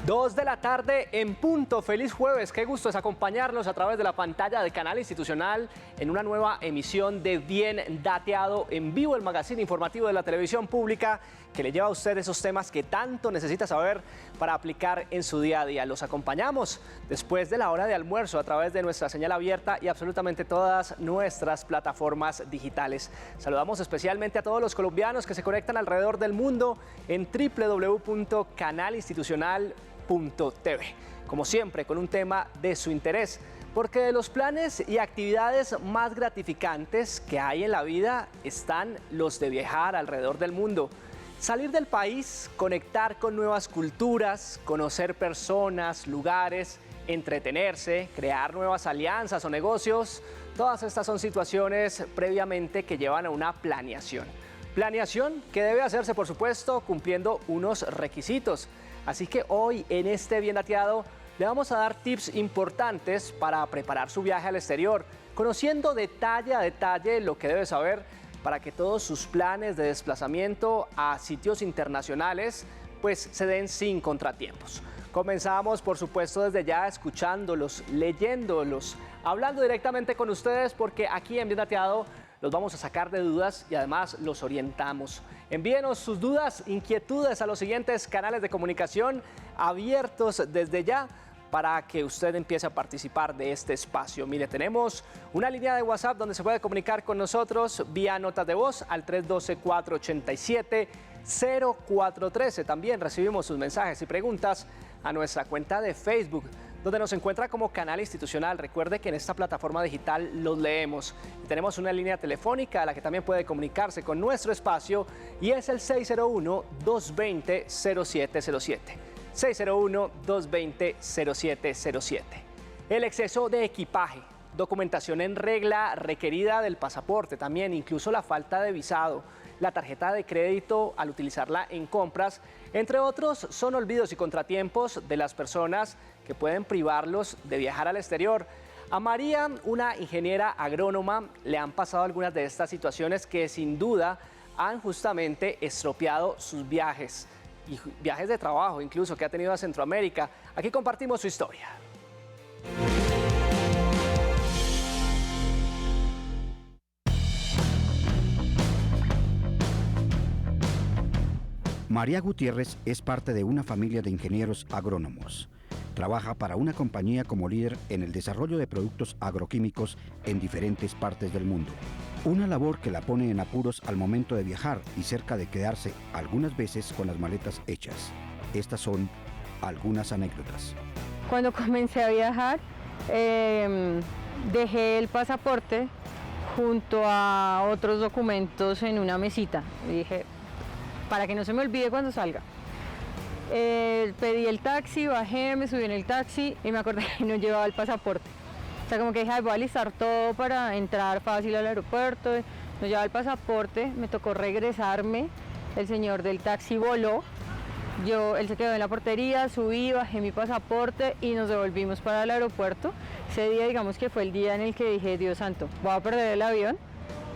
2 de la tarde en punto. Feliz jueves. Qué gusto es acompañarnos a través de la pantalla de Canal Institucional en una nueva emisión de Bien Dateado en vivo, el magazine informativo de la televisión pública que le lleva a usted esos temas que tanto necesita saber para aplicar en su día a día. Los acompañamos después de la hora de almuerzo a través de nuestra señal abierta y absolutamente todas nuestras plataformas digitales. Saludamos especialmente a todos los colombianos que se conectan alrededor del mundo en www.canalinstitucional.tv. Como siempre, con un tema de su interés, porque de los planes y actividades más gratificantes que hay en la vida están los de viajar alrededor del mundo. Salir del país, conectar con nuevas culturas, conocer personas, lugares, entretenerse, crear nuevas alianzas o negocios, todas estas son situaciones previamente que llevan a una planeación. Planeación que debe hacerse, por supuesto, cumpliendo unos requisitos. Así que hoy en este Bien Dateado le vamos a dar tips importantes para preparar su viaje al exterior, conociendo detalle a detalle lo que debe saber para que todos sus planes de desplazamiento a sitios internacionales pues se den sin contratiempos. Comenzamos, por supuesto, desde ya escuchándolos, leyéndolos, hablando directamente con ustedes, porque aquí en Bien Dateado los vamos a sacar de dudas y además los orientamos. Envíenos sus dudas, inquietudes a los siguientes canales de comunicación abiertos desde ya para que usted empiece a participar de este espacio. Mire, tenemos una línea de WhatsApp donde se puede comunicar con nosotros vía notas de voz al 312-487-0413. También recibimos sus mensajes y preguntas a nuestra cuenta de Facebook, donde nos encuentra como Canal Institucional. Recuerde que en esta plataforma digital los leemos. Y tenemos una línea telefónica a la que también puede comunicarse con nuestro espacio y es el 601-220-0707. 601-220-0707. El exceso de equipaje, documentación en regla requerida del pasaporte, también incluso la falta de visado, la tarjeta de crédito al utilizarla en compras, entre otros, son olvidos y contratiempos de las personas que pueden privarlos de viajar al exterior. A María, una ingeniera agrónoma, le han pasado algunas de estas situaciones que sin duda han justamente estropeado sus viajes. Y viajes de trabajo incluso que ha tenido a Centroamérica. Aquí compartimos su historia. María Gutiérrez es parte de una familia de ingenieros agrónomos. Trabaja para una compañía como líder en el desarrollo de productos agroquímicos en diferentes partes del mundo. Una labor que la pone en apuros al momento de viajar y cerca de quedarse algunas veces con las maletas hechas. Estas son algunas anécdotas. Cuando comencé a viajar, dejé el pasaporte junto a otros documentos en una mesita. Y dije, para que no se me olvide cuando salga. Pedí el taxi, bajé, me subí en el taxi y me acordé que no llevaba el pasaporte. O sea, como que dije, ay, voy a alistar todo para entrar fácil al aeropuerto. No llevaba el pasaporte, me tocó regresarme. El señor del taxi voló. Él se quedó en la portería, subí, bajé mi pasaporte y nos devolvimos para el aeropuerto. Ese día, digamos que fue el día en el que dije, Dios santo, voy a perder el avión.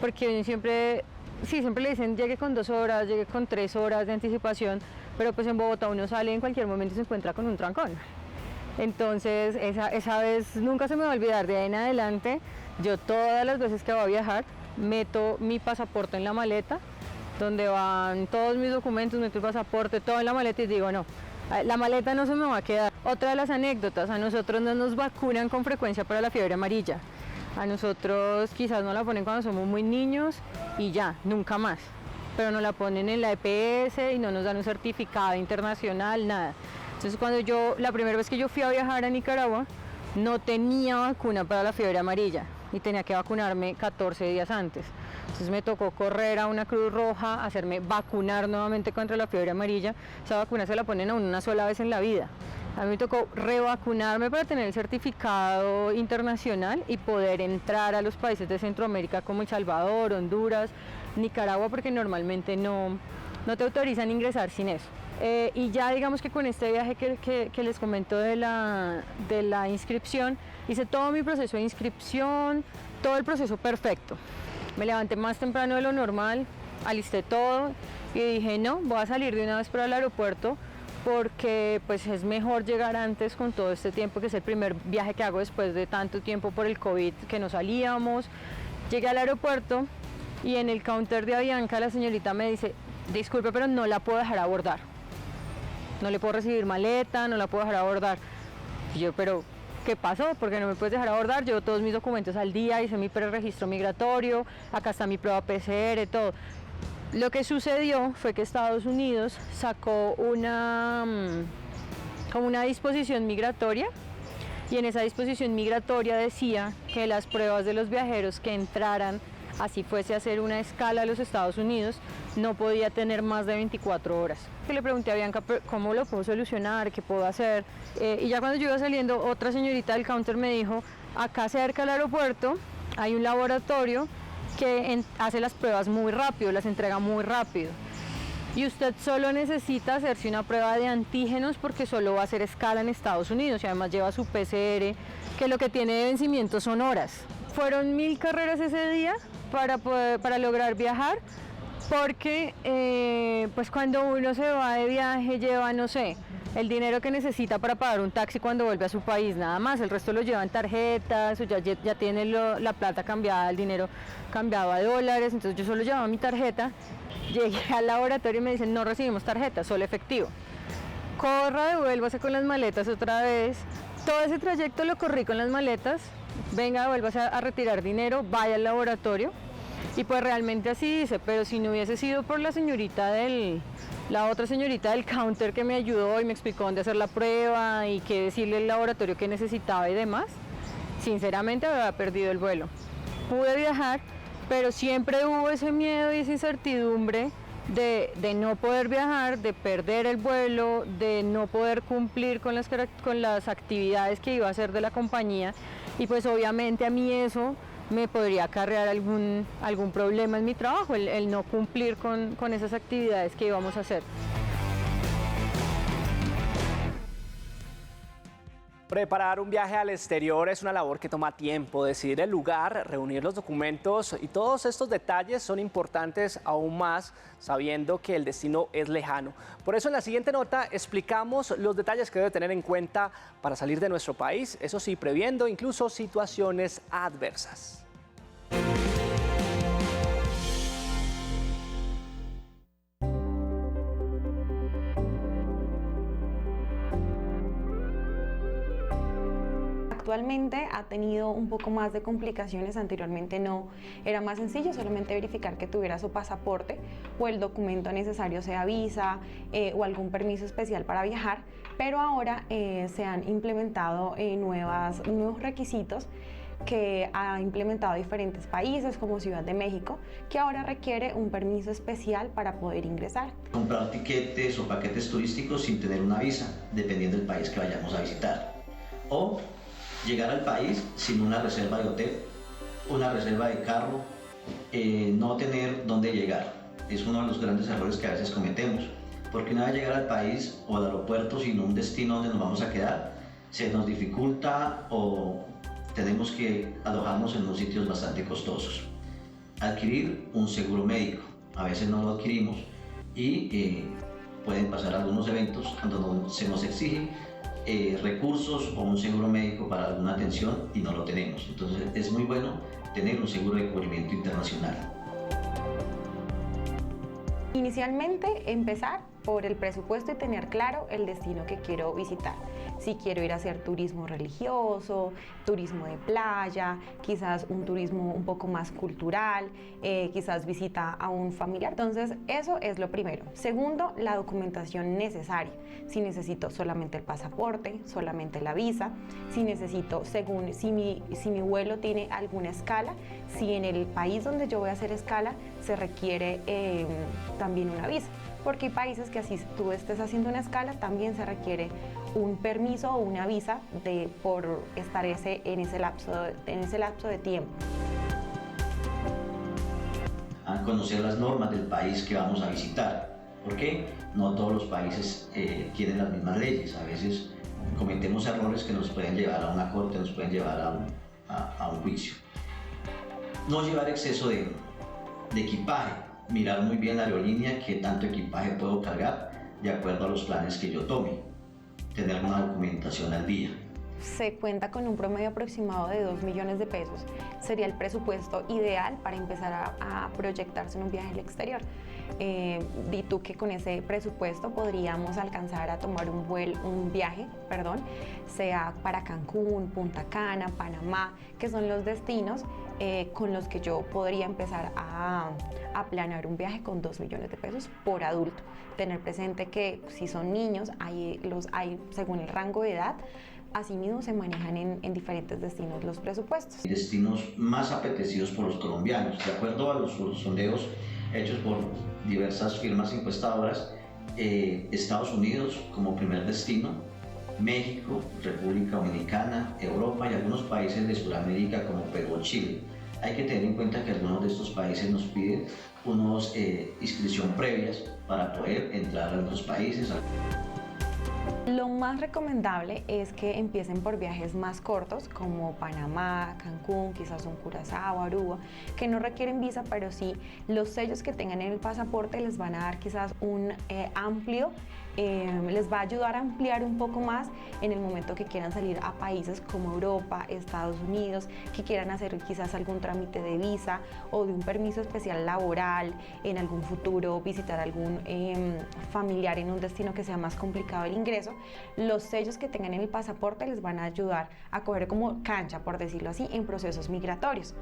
Porque siempre le dicen, llegue con 2 horas, llegue con 3 horas de anticipación. Pero pues en Bogotá uno sale en cualquier momento y se encuentra con un trancón. Entonces esa vez nunca se me va a olvidar. De ahí en adelante, yo todas las veces que voy a viajar, meto mi pasaporte en la maleta, donde van todos mis documentos, meto el pasaporte, todo en la maleta y digo, no, la maleta no se me va a quedar. Otra de las anécdotas, a nosotros no nos vacunan con frecuencia para la fiebre amarilla. A nosotros quizás nos la ponen cuando somos muy niños y ya, nunca más. Pero nos la ponen en la EPS y no nos dan un certificado internacional, nada. Entonces la primera vez que yo fui a viajar a Nicaragua, no tenía vacuna para la fiebre amarilla y tenía que vacunarme 14 días antes. Entonces me tocó correr a una Cruz Roja, hacerme vacunar nuevamente contra la fiebre amarilla. Esa vacuna se la ponen a una sola vez en la vida. A mí me tocó revacunarme para tener el certificado internacional y poder entrar a los países de Centroamérica como El Salvador, Honduras, Nicaragua, porque normalmente no te autorizan ingresar sin eso. Y ya digamos que con este viaje que les comento de la inscripción, hice todo mi proceso de inscripción, todo el proceso perfecto. Me levanté más temprano de lo normal, alisté todo y dije no, voy a salir de una vez para el aeropuerto porque pues es mejor llegar antes con todo este tiempo, que es el primer viaje que hago después de tanto tiempo por el COVID que no salíamos. Llegué al aeropuerto y en el counter de Avianca la señorita me dice, disculpe, pero no la puedo dejar abordar. No le puedo recibir maleta, no la puedo dejar abordar. Y yo, pero ¿qué pasó? ¿Por qué no me puedes dejar abordar? Llevo todos mis documentos al día, hice mi preregistro migratorio, acá está mi prueba PCR, todo. Lo que sucedió fue que Estados Unidos sacó como una disposición migratoria, y en esa disposición migratoria decía que las pruebas de los viajeros que entraran, así fuese a hacer una escala a los Estados Unidos, no podía tener más de 24 horas. Que le pregunté a Bianca cómo lo puedo solucionar, qué puedo hacer, y ya cuando yo iba saliendo, otra señorita del counter me dijo, acá cerca del aeropuerto hay un laboratorio que hace las pruebas muy rápido, las entrega muy rápido. Y usted solo necesita hacerse una prueba de antígenos porque solo va a hacer escala en Estados Unidos y además lleva su PCR, que lo que tiene de vencimiento son horas. Fueron 1000 carreras ese día para lograr viajar, porque pues cuando uno se va de viaje lleva, no sé, el dinero que necesita para pagar un taxi cuando vuelve a su país, nada más. El resto lo lleva en tarjetas, o ya tiene la plata cambiada, el dinero cambiado a dólares. Entonces yo solo llevaba mi tarjeta, llegué al laboratorio y me dicen, no recibimos tarjeta, solo efectivo. Corra, devuélvase con las maletas otra vez. Todo ese trayecto lo corrí con las maletas. Venga, devuélvase a retirar dinero, vaya al laboratorio. Y pues realmente así dice, pero si no hubiese sido por la otra señorita del counter que me ayudó y me explicó dónde hacer la prueba y qué decirle al laboratorio que necesitaba y demás, sinceramente había perdido el vuelo. Pude viajar, pero siempre hubo ese miedo y esa incertidumbre de no poder viajar, de perder el vuelo, de no poder cumplir con las actividades que iba a hacer de la compañía, y pues obviamente a mí eso me podría acarrear algún problema en mi trabajo, el no cumplir con esas actividades que íbamos a hacer. Preparar un viaje al exterior es una labor que toma tiempo. Decidir el lugar, reunir los documentos y todos estos detalles son importantes aún más sabiendo que el destino es lejano. Por eso en la siguiente nota explicamos los detalles que debe tener en cuenta para salir de nuestro país, eso sí, previendo incluso situaciones adversas. Actualmente ha tenido un poco más de complicaciones, anteriormente no, era más sencillo solamente verificar que tuviera su pasaporte o el documento necesario, sea visa o algún permiso especial para viajar, pero ahora se han implementado nuevos requisitos que ha implementado diferentes países como Ciudad de México, que ahora requiere un permiso especial para poder ingresar. Comprar tiquetes o paquetes turísticos sin tener una visa, dependiendo del país que vayamos a visitar. O llegar al país sin una reserva de hotel, una reserva de carro, no tener dónde llegar. Es uno de los grandes errores que a veces cometemos, porque una vez llegar al país o al aeropuerto sin un destino donde nos vamos a quedar, se nos dificulta o tenemos que alojarnos en unos sitios bastante costosos. Adquirir un seguro médico, a veces no lo adquirimos y pueden pasar algunos eventos donde se nos exige recursos o un seguro médico para alguna atención y no lo tenemos. Entonces es muy bueno tener un seguro de cubrimiento internacional. Inicialmente empezar por el presupuesto y tener claro el destino que quiero visitar. Si quiero ir a hacer turismo religioso, turismo de playa, quizás un turismo un poco más cultural, quizás visita a un familiar. Entonces eso es lo primero. Segundo, la documentación necesaria. Si necesito solamente el pasaporte, solamente la visa, si necesito, si mi vuelo tiene alguna escala, si en el país donde yo voy a hacer escala se requiere también una visa. Porque hay países que así tú estés haciendo una escala también se requiere un permiso o una visa por estar en ese lapso de tiempo. A conocer las normas del país que vamos a visitar, porque no todos los países tienen las mismas leyes. A veces cometemos errores que nos pueden llevar a una corte, nos pueden llevar a un juicio. No llevar exceso de equipaje. Mirar muy bien la aerolínea, qué tanto equipaje puedo cargar, de acuerdo a los planes que yo tome, tener una documentación al día. Se cuenta con un promedio aproximado de 2 millones de pesos. Sería el presupuesto ideal para empezar a proyectarse en un viaje al exterior. Di tú que con ese presupuesto podríamos alcanzar a tomar un viaje, sea para Cancún, Punta Cana, Panamá, que son los destinos con los que yo podría empezar a planear un viaje con 2 millones de pesos por adulto. Tener presente que si son niños, hay según el rango de edad. Asimismo, se manejan en diferentes destinos los presupuestos. Destinos más apetecidos por los colombianos. De acuerdo a los sondeos hechos por diversas firmas encuestadoras, Estados Unidos como primer destino, México, República Dominicana, Europa y algunos países de Sudamérica como Perú o Chile. Hay que tener en cuenta que algunos de estos países nos piden unas inscripción previas para poder entrar a otros países. Lo más recomendable es que empiecen por viajes más cortos como Panamá, Cancún, quizás un Curazao, Aruba, que no requieren visa, pero sí los sellos que tengan en el pasaporte les van a dar quizás un les va a ayudar a ampliar un poco más en el momento que quieran salir a países como Europa, Estados Unidos, que quieran hacer quizás algún trámite de visa o de un permiso especial laboral, en algún futuro visitar algún familiar en un destino que sea más complicado el ingreso. Los sellos que tengan en el pasaporte les van a ayudar a coger como cancha, por decirlo así, en procesos migratorios.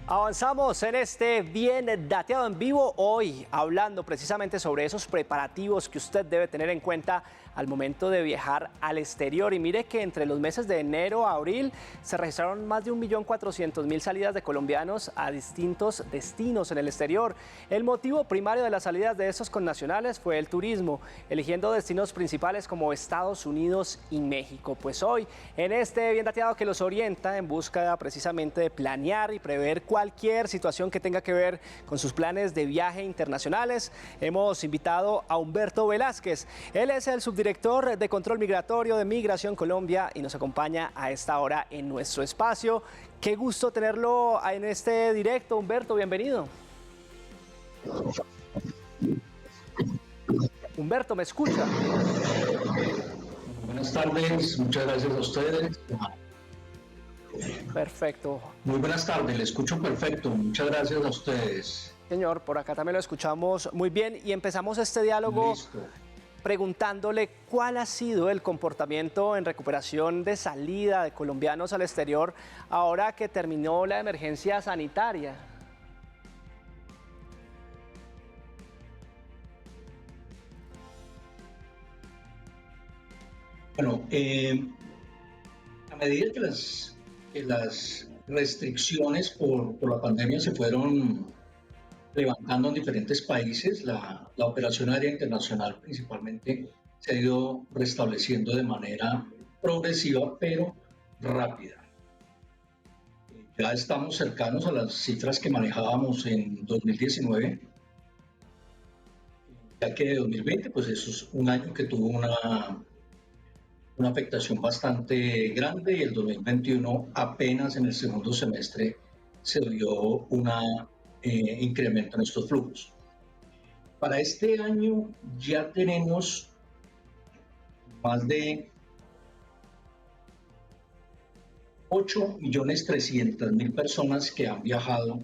Avanzamos en este Bien Dateado en vivo, hoy hablando precisamente sobre esos preparativos que usted debe tener en cuenta al momento de viajar al exterior. Y mire que entre los meses de enero a abril se registraron más de 1.400.000 salidas de colombianos a distintos destinos en el exterior. El motivo primario de las salidas de estos connacionales fue el turismo, eligiendo destinos principales como Estados Unidos y México. Pues hoy, en este Bien Dateado que los orienta en busca precisamente de planear y prever cualquier situación que tenga que ver con sus planes de viaje internacionales, hemos invitado a Humberto Velázquez. Él es el subdirector de Control Migratorio de Migración Colombia y nos acompaña a esta hora en nuestro espacio. Qué gusto tenerlo en este directo, Humberto, bienvenido. Humberto, ¿me escucha? Buenas tardes, muchas gracias a ustedes. Perfecto. Muy buenas tardes, le escucho perfecto, muchas gracias a ustedes. Señor, por acá también lo escuchamos muy bien y empezamos este diálogo preguntándole cuál ha sido el comportamiento en recuperación de salida de colombianos al exterior ahora que terminó la emergencia sanitaria. Bueno, a medida que las restricciones por la pandemia se fueron levantando en diferentes países, la operación aérea internacional principalmente se ha ido restableciendo de manera progresiva pero rápida. Ya estamos cercanos a las cifras que manejábamos en 2019, ya que 2020 pues eso es un año que tuvo una afectación bastante grande y el 2021 apenas en el segundo semestre se dio una incremento en estos flujos. Para este año ya tenemos más de 8.300.000 personas que han viajado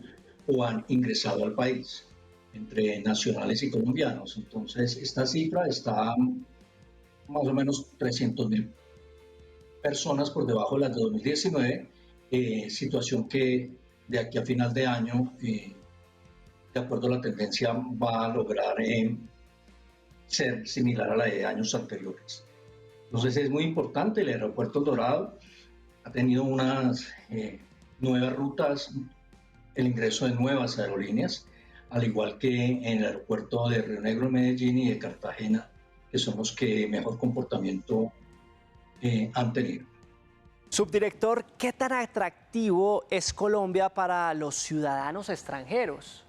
o han ingresado al país, entre nacionales y colombianos. Entonces, esta cifra está más o menos 300.000 personas por debajo de las de 2019, situación que de aquí a final de año, de acuerdo a la tendencia, va a lograr ser similar a la de años anteriores. Entonces es muy importante, el aeropuerto El Dorado ha tenido unas nuevas rutas, el ingreso de nuevas aerolíneas, al igual que en el aeropuerto de Río Negro, Medellín y de Cartagena, que son los que mejor comportamiento han tenido. Subdirector, ¿qué tan atractivo es Colombia para los ciudadanos extranjeros?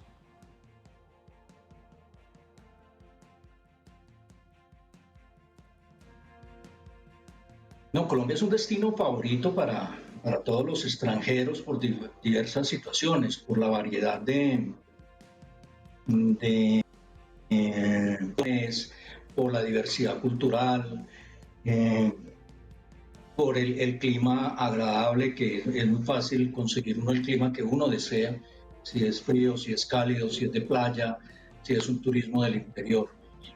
No, Colombia es un destino favorito para todos los extranjeros por diversas situaciones, por la variedad de por la diversidad cultural, por el clima agradable, que es muy fácil conseguir uno el clima que uno desea, si es frío, si es cálido, si es de playa, si es un turismo del interior.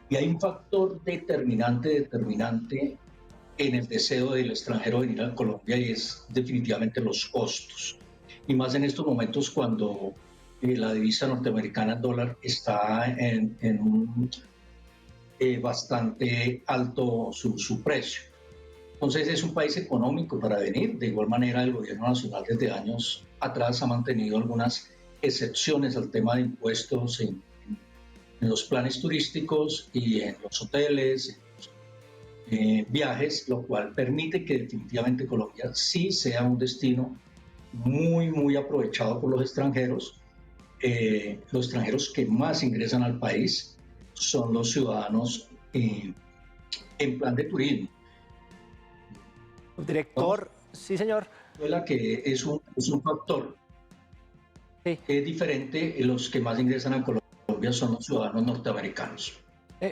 Y hay un factor determinante en el deseo del extranjero de venir a Colombia, y es definitivamente los costos. Y más en estos momentos cuando la divisa norteamericana, el dólar, está en un bastante alto su precio. Entonces es un país económico para venir. De igual manera, el gobierno nacional desde años atrás ha mantenido algunas excepciones al tema de impuestos en los planes turísticos y en los hoteles, viajes, lo cual permite que definitivamente Colombia sí sea un destino muy aprovechado por los extranjeros. Los extranjeros que más ingresan al país son los ciudadanos en plan de turismo. Director, sí señor. Que es un factor diferente. Los que más ingresan a Colombia son los ciudadanos norteamericanos.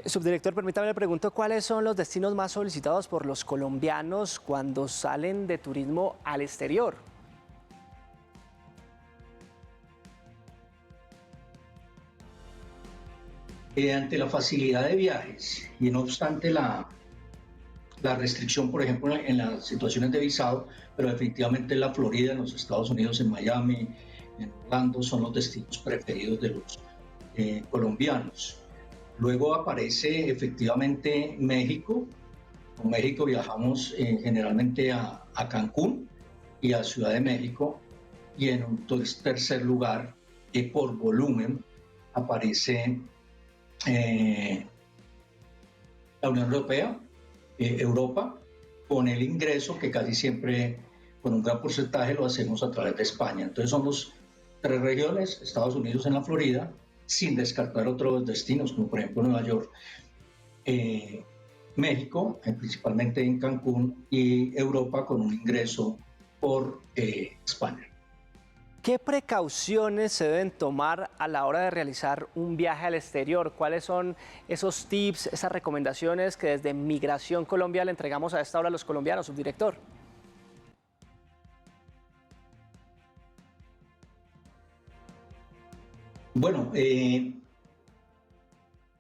Subdirector, permítame le pregunto, ¿cuáles son los destinos más solicitados por los colombianos cuando salen de turismo al exterior? Ante la facilidad de viajes y no obstante la restricción, por ejemplo, en las situaciones de visado, pero definitivamente en la Florida, en los Estados Unidos, en Miami, en Orlando, son los destinos preferidos de los colombianos. Luego aparece efectivamente México. Con México viajamos generalmente a Cancún y a Ciudad de México. Y en un tercer lugar, por volumen, aparece la Unión Europea, Europa, con el ingreso que casi siempre, con un gran porcentaje, lo hacemos a través de España. Entonces somos 3 regiones: Estados Unidos en la Florida, sin descartar otros destinos, como por ejemplo Nueva York, México, principalmente en Cancún, y Europa con un ingreso por España. ¿Qué precauciones se deben tomar a la hora de realizar un viaje al exterior? ¿Cuáles son esos tips, esas recomendaciones que desde Migración Colombia le entregamos a esta hora a los colombianos, subdirector? Bueno,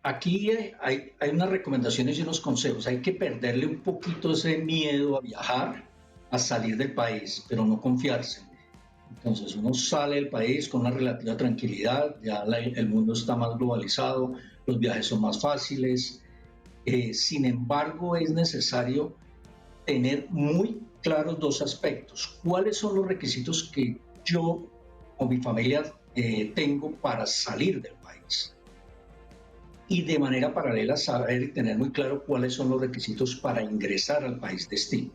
aquí hay unas recomendaciones y unos consejos. Hay que perderle un poquito ese miedo a viajar, a salir del país, pero no confiarse. Entonces uno sale del país con una relativa tranquilidad, ya el mundo está más globalizado, los viajes son más fáciles. Sin embargo, es necesario tener muy claros 2 aspectos. ¿Cuáles son los requisitos que yo o mi familia tengo para salir del país? Y de manera paralela saber y tener muy claro cuáles son los requisitos para ingresar al país destino.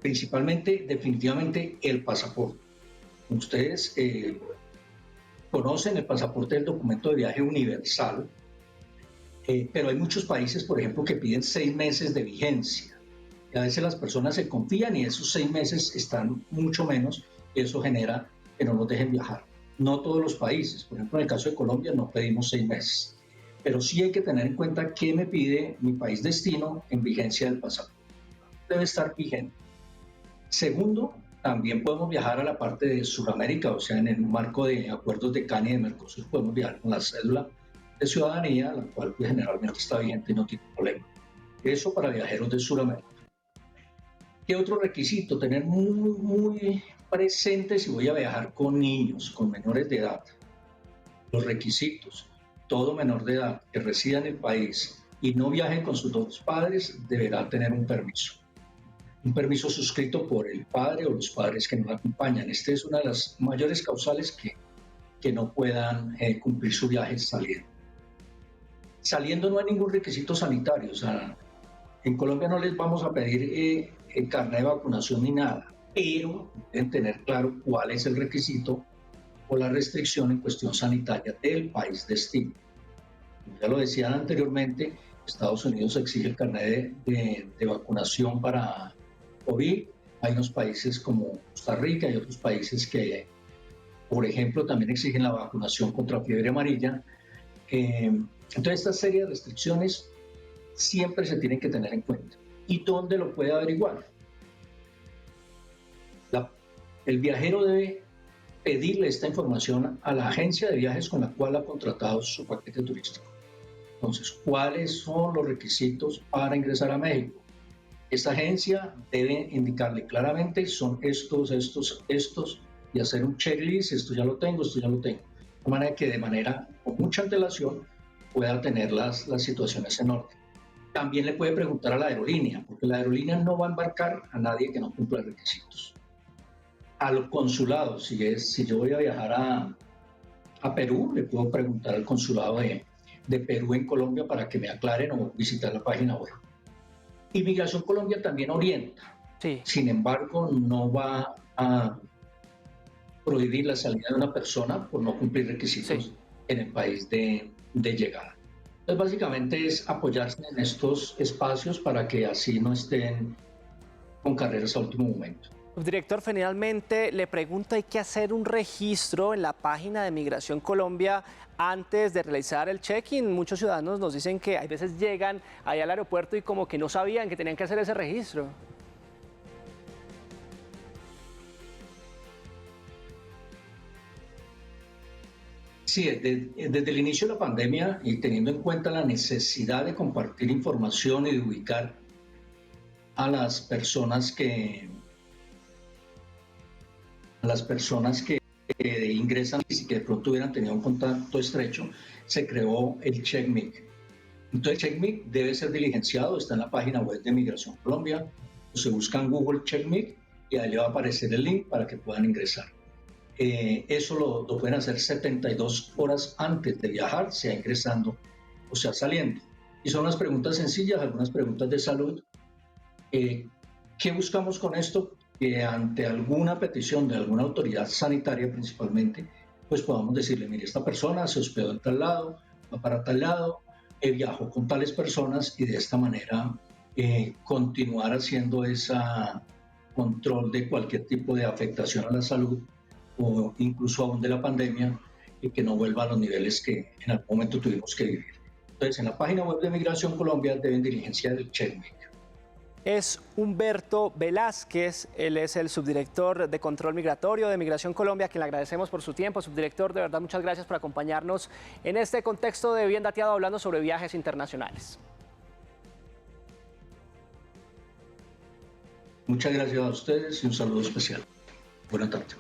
Principalmente, definitivamente, el pasaporte. Ustedes conocen el pasaporte, el documento de viaje universal, pero hay muchos países, por ejemplo, que piden 6 meses de vigencia. Y a veces las personas se confían y esos 6 meses están mucho menos, y eso genera que no nos dejen viajar. No todos los países, por ejemplo, en el caso de Colombia no pedimos 6 meses, pero sí hay que tener en cuenta qué me pide mi país destino en vigencia del pasaporte. Debe estar vigente. Segundo, también podemos viajar a la parte de Sudamérica, o sea, en el marco de acuerdos de CAN y de Mercosur podemos viajar con la cédula de ciudadanía, la cual pues, generalmente está vigente y no tiene problema. Eso para viajeros de Sudamérica. ¿Qué otro requisito? Tener muy presente si voy a viajar con niños, con menores de edad. Los requisitos: todo menor de edad que resida en el país y no viaje con sus 2 padres deberá tener un permiso. Un permiso suscrito por el padre o los padres que nos acompañan. Esta es una de las mayores causales que no puedan cumplir su viaje saliendo. Saliendo no hay ningún requisito sanitario. O sea, en Colombia no les vamos a pedir el carnet de vacunación ni nada, pero deben tener claro cuál es el requisito o la restricción en cuestión sanitaria del país destino. Ya lo decían anteriormente, Estados Unidos exige el carnet de vacunación para COVID. Hay unos países como Costa Rica y otros países que, por ejemplo, también exigen la vacunación contra fiebre amarilla. Entonces, esta serie de restricciones siempre se tienen que tener en cuenta. ¿Y dónde lo puede averiguar? El viajero debe pedirle esta información a la agencia de viajes con la cual ha contratado su paquete turístico. Entonces, ¿cuáles son los requisitos para ingresar a México? Esta agencia debe indicarle claramente, son estos, y hacer un checklist, esto ya lo tengo, de manera que con mucha antelación, pueda tener las situaciones en orden. También le puede preguntar a la aerolínea, porque la aerolínea no va a embarcar a nadie que no cumpla requisitos. Al consulado, si yo voy a viajar a Perú, le puedo preguntar al consulado de Perú en Colombia para que me aclaren o visitar la página web. Inmigración Colombia también orienta. Sí. Sin embargo, no va a prohibir la salida de una persona por no cumplir requisitos en el país de llegada. Entonces, básicamente es apoyarse en estos espacios para que así no estén con carreras a último momento. Subdirector, finalmente le pregunto, ¿hay que hacer un registro en la página de Migración Colombia antes de realizar el check-in? Muchos ciudadanos nos dicen que a veces llegan allá al aeropuerto y como que no sabían que tenían que hacer ese registro. Sí, desde el inicio de la pandemia y teniendo en cuenta la necesidad de compartir información y de ubicar a las personas que ingresan y que de pronto hubieran tenido un contacto estrecho, se creó el CheckMic. Entonces, el CheckMic debe ser diligenciado, está en la página web de Migración Colombia, se busca en Google CheckMic y ahí le va a aparecer el link para que puedan ingresar. Eso lo pueden hacer 72 horas antes de viajar, sea ingresando o sea saliendo. Y son unas preguntas sencillas, algunas preguntas de salud. ¿Qué buscamos con esto? Que ante alguna petición de alguna autoridad sanitaria principalmente, pues podamos decirle, mire, esta persona se hospedó en tal lado, va para tal lado, viajó con tales personas y de esta manera continuar haciendo ese control de cualquier tipo de afectación a la salud o incluso aún de la pandemia y que no vuelva a los niveles que en algún momento tuvimos que vivir. Entonces, en la página web de Migración Colombia deben diligenciar el CheckMic. Es Humberto Velázquez, él es el subdirector de Control Migratorio de Migración Colombia, a quien le agradecemos por su tiempo. Subdirector, de verdad, muchas gracias por acompañarnos en este contexto de Bien Dateado, hablando sobre viajes internacionales. Muchas gracias a ustedes y un saludo especial. Buenas tardes.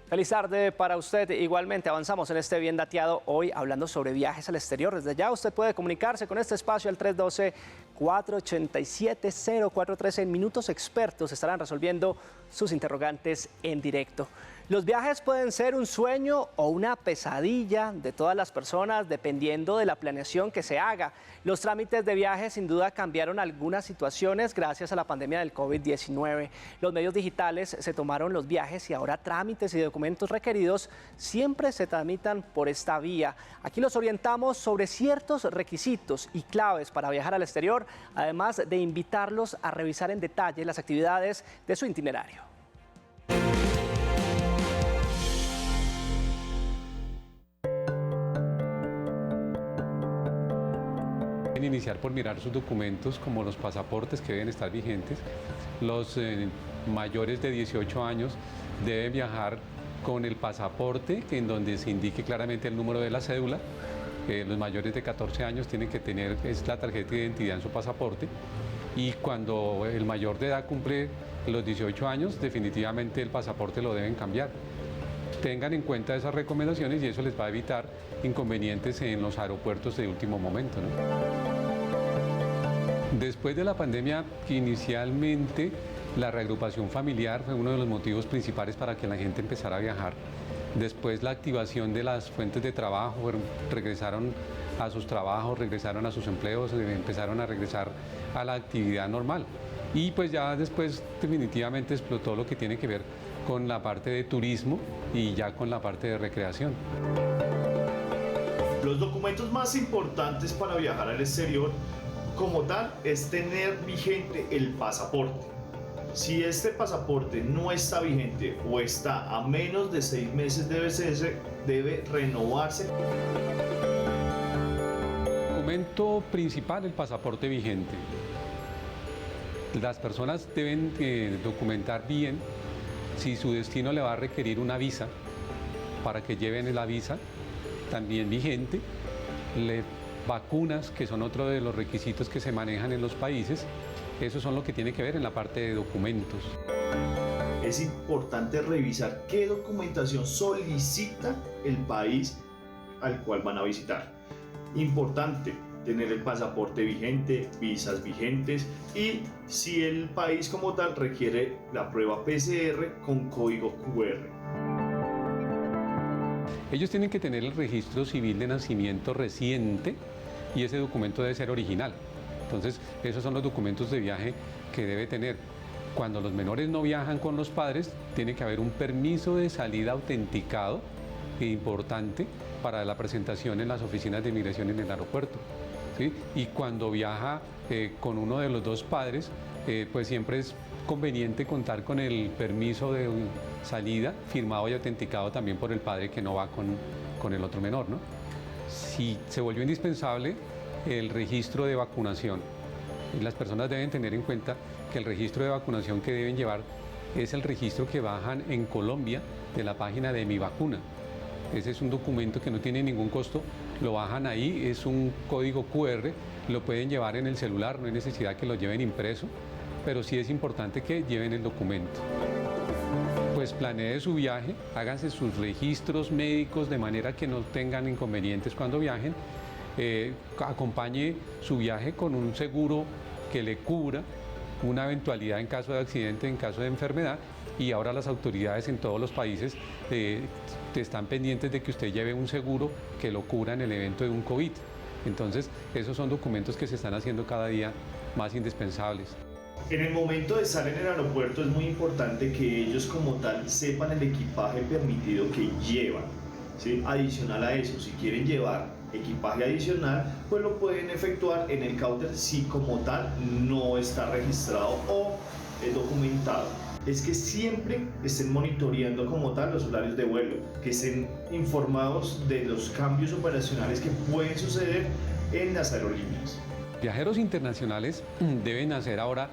Feliz tarde para usted. Igualmente avanzamos en este Bien Dateado hoy hablando sobre viajes al exterior. Desde ya usted puede comunicarse con este espacio al 312-487-0413. En minutos expertos estarán resolviendo sus interrogantes en directo. Los viajes pueden ser un sueño o una pesadilla de todas las personas dependiendo de la planeación que se haga. Los trámites de viajes sin duda cambiaron algunas situaciones gracias a la pandemia del COVID-19. Los medios digitales se tomaron los viajes y ahora trámites y documentos requeridos siempre se tramitan por esta vía. Aquí los orientamos sobre ciertos requisitos y claves para viajar al exterior, además de invitarlos a revisar en detalle las actividades de su itinerario. Iniciar por mirar sus documentos como los pasaportes que deben estar vigentes. Los mayores de 18 años deben viajar con el pasaporte en donde se indique claramente el número de la cédula. Los mayores de 14 años tienen que tener la tarjeta de identidad en su pasaporte y cuando el mayor de edad cumple los 18 años definitivamente el pasaporte lo deben cambiar. Tengan en cuenta esas recomendaciones y eso les va a evitar inconvenientes en los aeropuertos de último momento, ¿no? Después de la pandemia, inicialmente la reagrupación familiar fue uno de los motivos principales para que la gente empezara a viajar. Después la activación de las fuentes de trabajo, regresaron a sus trabajos, regresaron a sus empleos, empezaron a regresar a la actividad normal. Y pues ya después definitivamente explotó lo que tiene que ver con la parte de turismo y ya con la parte de recreación. Los documentos más importantes para viajar al exterior como tal es tener vigente el pasaporte. Si este pasaporte no está vigente o está a menos de 6 meses de vencimiento, debe renovarse. Documento principal, el pasaporte vigente. Las personas deben documentar bien si su destino le va a requerir una visa, para que lleven la visa también vigente, vacunas, que son otro de los requisitos que se manejan en los países. Eso son lo que tiene que ver en la parte de documentos. Es importante revisar qué documentación solicita el país al cual van a visitar. Importante tener el pasaporte vigente, visas vigentes y si el país como tal requiere la prueba PCR con código QR. Ellos tienen que tener el registro civil de nacimiento reciente y ese documento debe ser original. Entonces, esos son los documentos de viaje que debe tener. Cuando los menores no viajan con los padres, tiene que haber un permiso de salida autenticado e importante para la presentación en las oficinas de inmigración en el aeropuerto, ¿sí? Y cuando viaja con uno de los dos padres, pues siempre es conveniente contar con el permiso de salida firmado y autenticado también por el padre que no va con el otro menor, ¿no? Si se volvió indispensable el registro de vacunación, las personas deben tener en cuenta que el registro de vacunación que deben llevar es el registro que bajan en Colombia de la página de Mi Vacuna. Ese es un documento que no tiene ningún costo, lo bajan ahí, es un código QR, lo pueden llevar en el celular, no hay necesidad que lo lleven impreso, pero sí es importante que lleven el documento. Pues planee su viaje, háganse sus registros médicos de manera que no tengan inconvenientes cuando viajen, acompañe su viaje con un seguro que le cubra una eventualidad en caso de accidente, en caso de enfermedad, y ahora las autoridades en todos los países están pendientes de que usted lleve un seguro que lo cubra en el evento de un COVID. Entonces, esos son documentos que se están haciendo cada día más indispensables. En el momento de estar en el aeropuerto es muy importante que ellos como tal sepan el equipaje permitido que llevan, ¿sí? Adicional a eso, si quieren llevar equipaje adicional, pues lo pueden efectuar en el counter si como tal no está registrado o documentado. Es que siempre estén monitoreando como tal los horarios de vuelo, que estén informados de los cambios operacionales que pueden suceder en las aerolíneas. Viajeros internacionales deben hacer ahora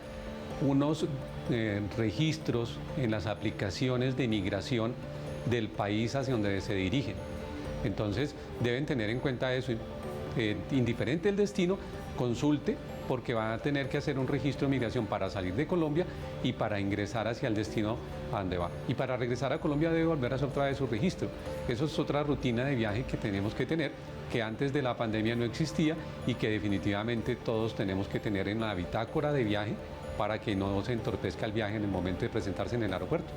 unos registros en las aplicaciones de migración del país hacia donde se dirigen. Entonces deben tener en cuenta eso, indiferente el destino, consulte porque van a tener que hacer un registro de migración para salir de Colombia y para ingresar hacia el destino a donde va. Y para regresar a Colombia debe volver a hacer otra vez su registro. Eso es otra rutina de viaje que tenemos que tener, que antes de la pandemia no existía y que definitivamente todos tenemos que tener en la bitácora de viaje para que no se entorpezca el viaje en el momento de presentarse en el aeropuerto.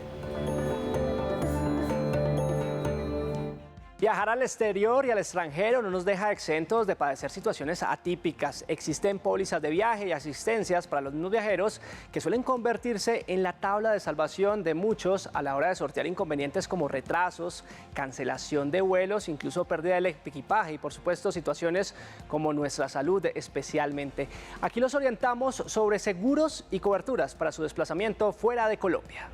Viajar al exterior y al extranjero no nos deja exentos de padecer situaciones atípicas. Existen pólizas de viaje y asistencias para los mismos viajeros que suelen convertirse en la tabla de salvación de muchos a la hora de sortear inconvenientes como retrasos, cancelación de vuelos, incluso pérdida del equipaje y por supuesto situaciones como nuestra salud especialmente. Aquí los orientamos sobre seguros y coberturas para su desplazamiento fuera de Colombia.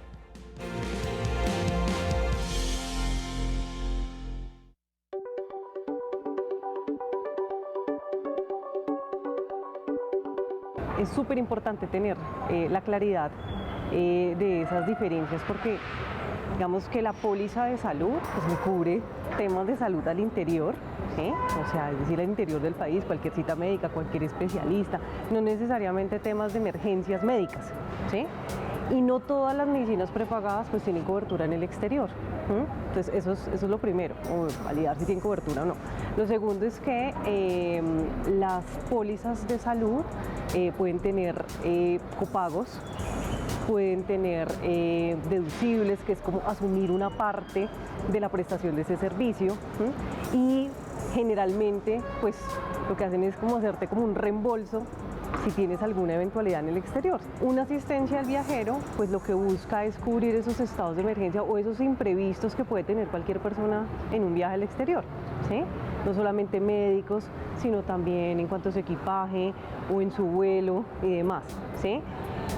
Es súper importante tener la claridad de esas diferencias porque digamos que la póliza de salud pues, me cubre temas de salud al interior, ¿sí? O sea, es decir, al interior del país, cualquier cita médica, cualquier especialista, no necesariamente temas de emergencias médicas, ¿sí? Y no todas las medicinas prepagadas pues tienen cobertura en el exterior. Entonces eso es lo primero, o validar si tienen cobertura o no. Lo segundo es que las pólizas de salud pueden tener copagos, pueden tener deducibles, que es como asumir una parte de la prestación de ese servicio, y generalmente pues lo que hacen es como hacerte como un reembolso si tienes alguna eventualidad en el exterior. Una asistencia al viajero, pues lo que busca es cubrir esos estados de emergencia o esos imprevistos que puede tener cualquier persona en un viaje al exterior, ¿sí? no solamente médicos, sino también en cuanto a su equipaje o en su vuelo y demás, ¿sí?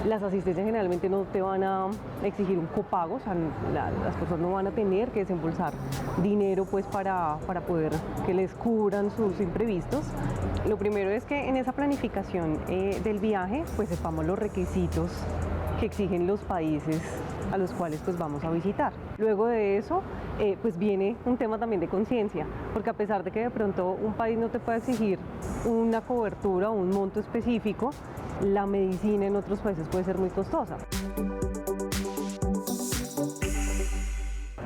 Las asistencias generalmente no te van a exigir un copago, o sea, las personas no van a tener que desembolsar dinero pues para poder que les cubran sus imprevistos. Lo primero es que en esa planificación del viaje pues sepamos los requisitos que exigen los países a los cuales pues vamos a visitar. Luego de eso pues viene un tema también de conciencia, porque a pesar de que de pronto un país no te pueda exigir una cobertura o un monto específico, la medicina en otros países puede ser muy costosa.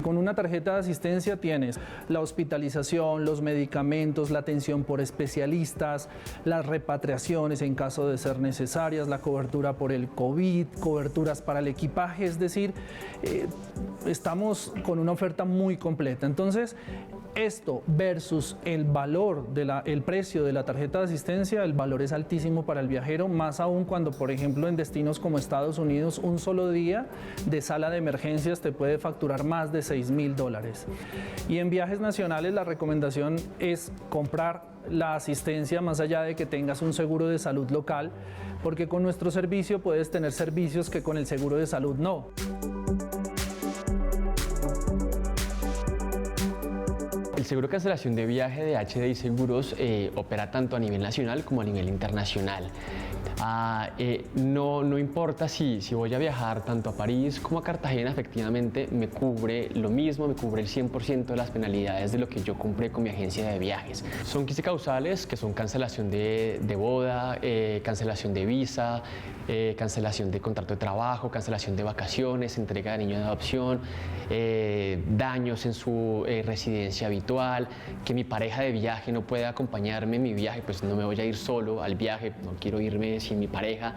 Con una tarjeta de asistencia tienes la hospitalización, los medicamentos, la atención por especialistas, las repatriaciones en caso de ser necesarias, la cobertura por el COVID, coberturas para el equipaje, es decir, estamos con una oferta muy completa. Entonces, esto versus el valor, el precio de la tarjeta de asistencia, el valor es altísimo para el viajero, más aún cuando, por ejemplo, en destinos como Estados Unidos, un solo día de sala de emergencias te puede facturar más de $6.000. Y en viajes nacionales la recomendación es comprar la asistencia más allá de que tengas un seguro de salud local, porque con nuestro servicio puedes tener servicios que con el seguro de salud no. El seguro de cancelación de viaje de HDI Seguros opera tanto a nivel nacional como a nivel internacional. No importa si voy a viajar tanto a París como a Cartagena, efectivamente me cubre lo mismo, me cubre el 100% de las penalidades de lo que yo compré con mi agencia de viajes. Son 15 causales que son cancelación de boda, cancelación de visa, cancelación de contrato de trabajo, cancelación de vacaciones, entrega de niño de adopción, daños en su residencia habitual, que mi pareja de viaje no pueda acompañarme en mi viaje, pues no me voy a ir solo al viaje, no quiero irme sin mi pareja,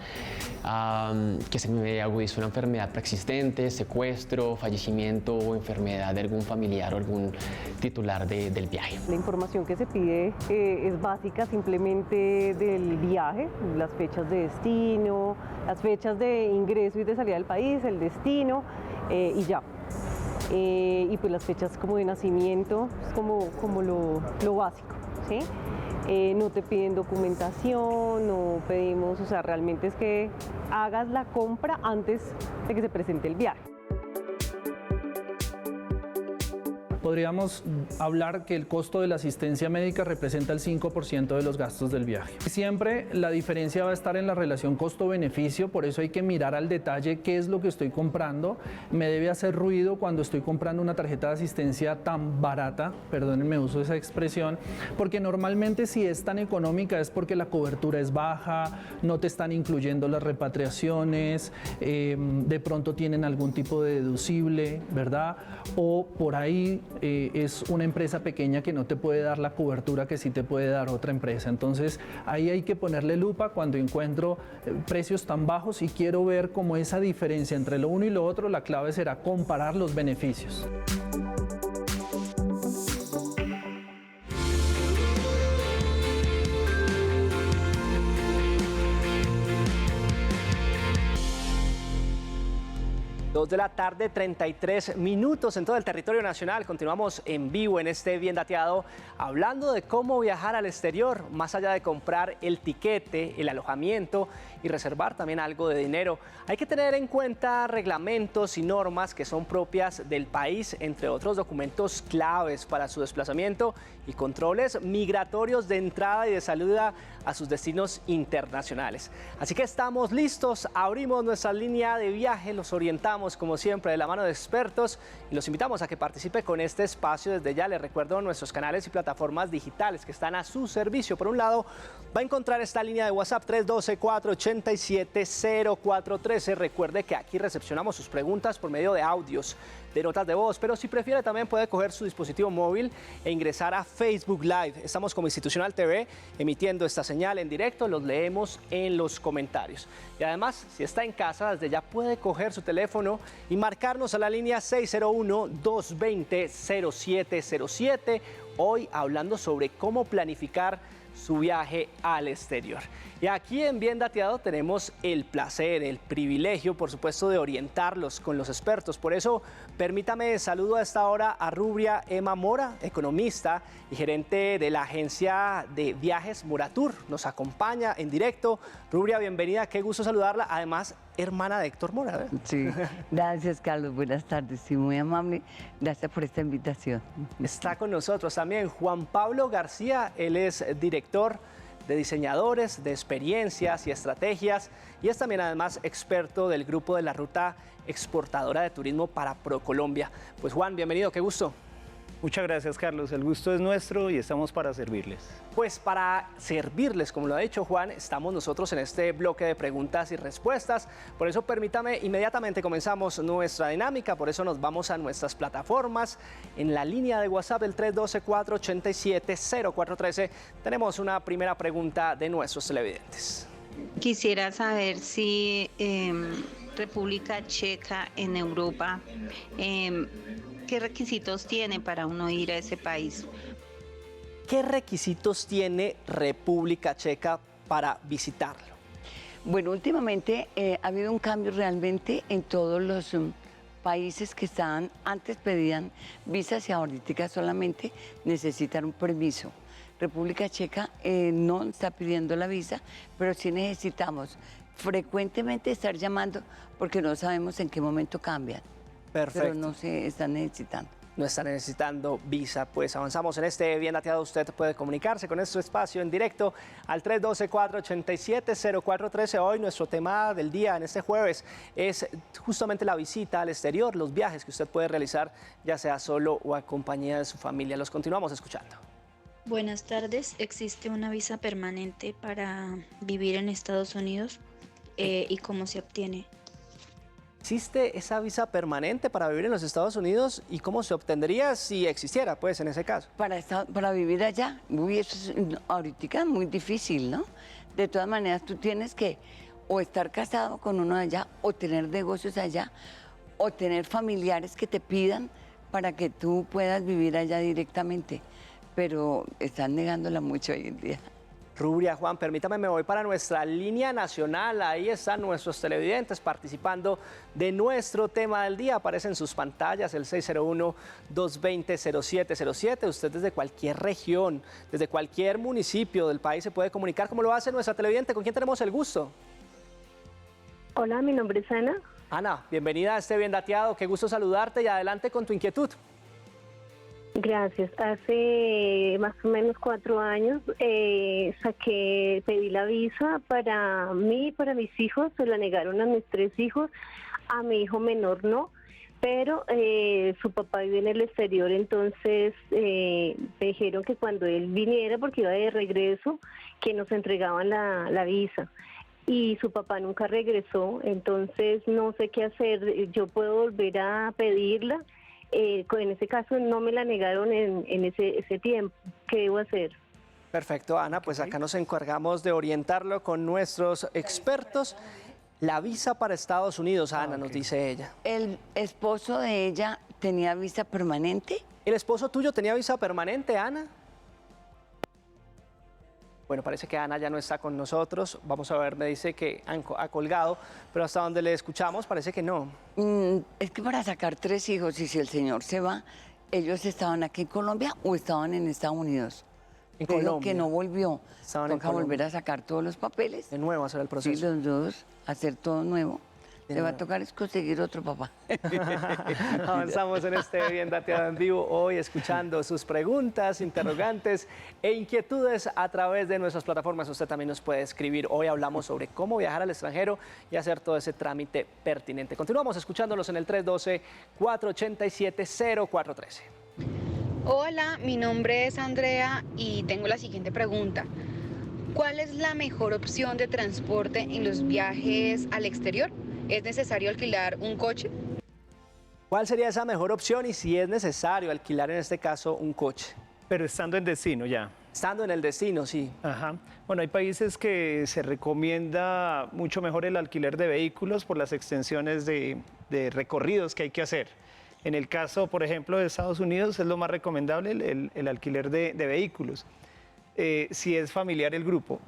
que se me agudizó una enfermedad preexistente, secuestro, fallecimiento o enfermedad de algún familiar o algún titular del viaje. La información que se pide es básica simplemente del viaje, las fechas de destino, las fechas de ingreso y de salida del país, el destino y ya. Y pues las fechas como de nacimiento, es como lo básico, ¿sí? No te piden documentación, no pedimos, o sea, realmente es que hagas la compra antes de que se presente el viaje. Podríamos hablar que el costo de la asistencia médica representa el 5% de los gastos del viaje. Siempre la diferencia va a estar en la relación costo-beneficio, por eso hay que mirar al detalle qué es lo que estoy comprando. Me debe hacer ruido cuando estoy comprando una tarjeta de asistencia tan barata, perdónenme, uso esa expresión, porque normalmente si es tan económica es porque la cobertura es baja, no te están incluyendo las repatriaciones, de pronto tienen algún tipo de deducible, ¿verdad? O por ahí es una empresa pequeña que no te puede dar la cobertura que sí te puede dar otra empresa. Entonces ahí hay que ponerle lupa cuando encuentro precios tan bajos y quiero ver cómo esa diferencia entre lo uno y lo otro, la clave será comparar los beneficios. De la tarde, 33 minutos en todo el territorio nacional. Continuamos en vivo en este Bien Dateado, hablando de cómo viajar al exterior, más allá de comprar el tiquete, el alojamiento y reservar también algo de dinero. Hay que tener en cuenta reglamentos y normas que son propias del país, entre otros documentos claves para su desplazamiento y controles migratorios de entrada y de salida a sus destinos internacionales. Así que estamos listos, abrimos nuestra línea de viaje, los orientamos como siempre de la mano de expertos y los invitamos a que participe con este espacio. Desde ya les recuerdo nuestros canales y plataformas digitales que están a su servicio. Por un lado, va a encontrar esta línea de WhatsApp 312-487-0413. Recuerde que aquí recepcionamos sus preguntas por medio de audios, de notas de voz, pero si prefiere también puede coger su dispositivo móvil e ingresar a Facebook Live. Estamos como Institucional TV emitiendo esta señal en directo, los leemos en los comentarios. Y además, si está en casa, desde ya puede coger su teléfono y marcarnos a la línea 601-220-0707. Hoy hablando sobre cómo planificar su viaje al exterior. Y aquí en Bien Dateado tenemos el placer, el privilegio, por supuesto, de orientarlos con los expertos. Por eso, permítame saludo a esta hora a Rubria Emma Mora, economista y gerente de la agencia de viajes Moratur. Nos acompaña en directo. Rubria, bienvenida, qué gusto saludarla. Además, hermana de Héctor Mora, ¿verdad? Sí, gracias Carlos, buenas tardes, sí, muy amable, gracias por esta invitación. Está con nosotros también Juan Pablo García, él es director de diseñadores, de experiencias y estrategias y es también además experto del grupo de la ruta exportadora de turismo para ProColombia. Pues Juan, bienvenido, qué gusto. Muchas gracias, Carlos. El gusto es nuestro y estamos para servirles. Pues para servirles, como lo ha dicho Juan, estamos nosotros en este bloque de preguntas y respuestas. Por eso permítame, inmediatamente comenzamos nuestra dinámica, por eso nos vamos a nuestras plataformas. En la línea de WhatsApp del 312-487-0413 tenemos una primera pregunta de nuestros televidentes. Quisiera saber si República Checa en Europa, ¿qué requisitos tiene para uno ir a ese país? ¿Qué requisitos tiene República Checa para visitarlo? Bueno, últimamente ha habido un cambio realmente en todos los países que estaban, antes pedían visas y ahorita solamente necesitan un permiso. República Checa no está pidiendo la visa, pero sí necesitamos frecuentemente estar llamando porque no sabemos en qué momento cambian. Perfecto. Pero no se están necesitando. No está necesitando visa, pues avanzamos en este Bien Dateado. Usted puede comunicarse con nuestro espacio en directo al 312-487-0413. Hoy nuestro tema del día en este jueves es justamente la visita al exterior, los viajes que usted puede realizar, ya sea solo o a compañía de su familia. Los continuamos escuchando. Buenas tardes. ¿Existe una visa permanente para vivir en Estados Unidos? ¿Y cómo se obtiene? ¿Existe esa visa permanente para vivir en los Estados Unidos y cómo se obtendría si existiera, pues, en ese caso? Para vivir allá, eso es ahorita muy difícil, ¿no? De todas maneras, tú tienes que o estar casado con uno allá, o tener negocios allá, o tener familiares que te pidan para que tú puedas vivir allá directamente. Pero están negándola mucho hoy en día. Rubria, Juan, permítame, me voy para nuestra línea nacional. Ahí están nuestros televidentes participando de nuestro tema del día. Aparece en sus pantallas el 601-220-0707. Usted desde cualquier región, desde cualquier municipio del país se puede comunicar como lo hace nuestra televidente. ¿Con quién tenemos el gusto? Hola, mi nombre es Ana. Ana, bienvenida a este Bien Dateado. Qué gusto saludarte y adelante con tu inquietud. Gracias. Hace más o menos 4 años pedí la visa para mí y para mis hijos. Se la negaron a mis 3 hijos, a mi hijo menor no, pero su papá vive en el exterior, entonces me dijeron que cuando él viniera, porque iba de regreso, que nos entregaban la visa. Y su papá nunca regresó, entonces no sé qué hacer. Yo puedo volver a pedirla. En ese caso no me la negaron en ese tiempo. ¿Qué debo hacer? Perfecto, Ana, pues acá nos encargamos de orientarlo con nuestros expertos. La visa para Estados Unidos, Ana, nos dice ella. ¿El esposo de ella tenía visa permanente? ¿El esposo tuyo tenía visa permanente, Ana? Bueno, parece que Ana ya no está con nosotros. Vamos a ver, me dice que ha colgado, pero hasta donde le escuchamos parece que no. Es que para sacar 3 hijos, y si el señor se va, ellos estaban aquí en Colombia o estaban en Estados Unidos. En Pero Colombia. que no volvió. Estaban Toca volver a sacar todos los papeles. De nuevo hacer el proceso. Sí, los dos, hacer todo nuevo. Le va a tocar es conseguir otro papá. Avanzamos en este Bien Dateado en vivo hoy, escuchando sus preguntas, interrogantes e inquietudes a través de nuestras plataformas. Usted también nos puede escribir. Hoy hablamos sobre cómo viajar al extranjero y hacer todo ese trámite pertinente. Continuamos escuchándolos en el 312-487-0413. Hola, mi nombre es Andrea y tengo la siguiente pregunta. ¿Cuál es la mejor opción de transporte en los viajes al exterior? ¿Es necesario alquilar un coche? ¿Cuál sería esa mejor opción y si es necesario alquilar en este caso un coche? Pero estando en destino ya. Estando en el destino, sí. Ajá. Bueno, hay países que se recomienda mucho mejor el alquiler de vehículos por las extensiones de recorridos que hay que hacer. En el caso, por ejemplo, de Estados Unidos es lo más recomendable el alquiler de vehículos. si es familiar el grupo.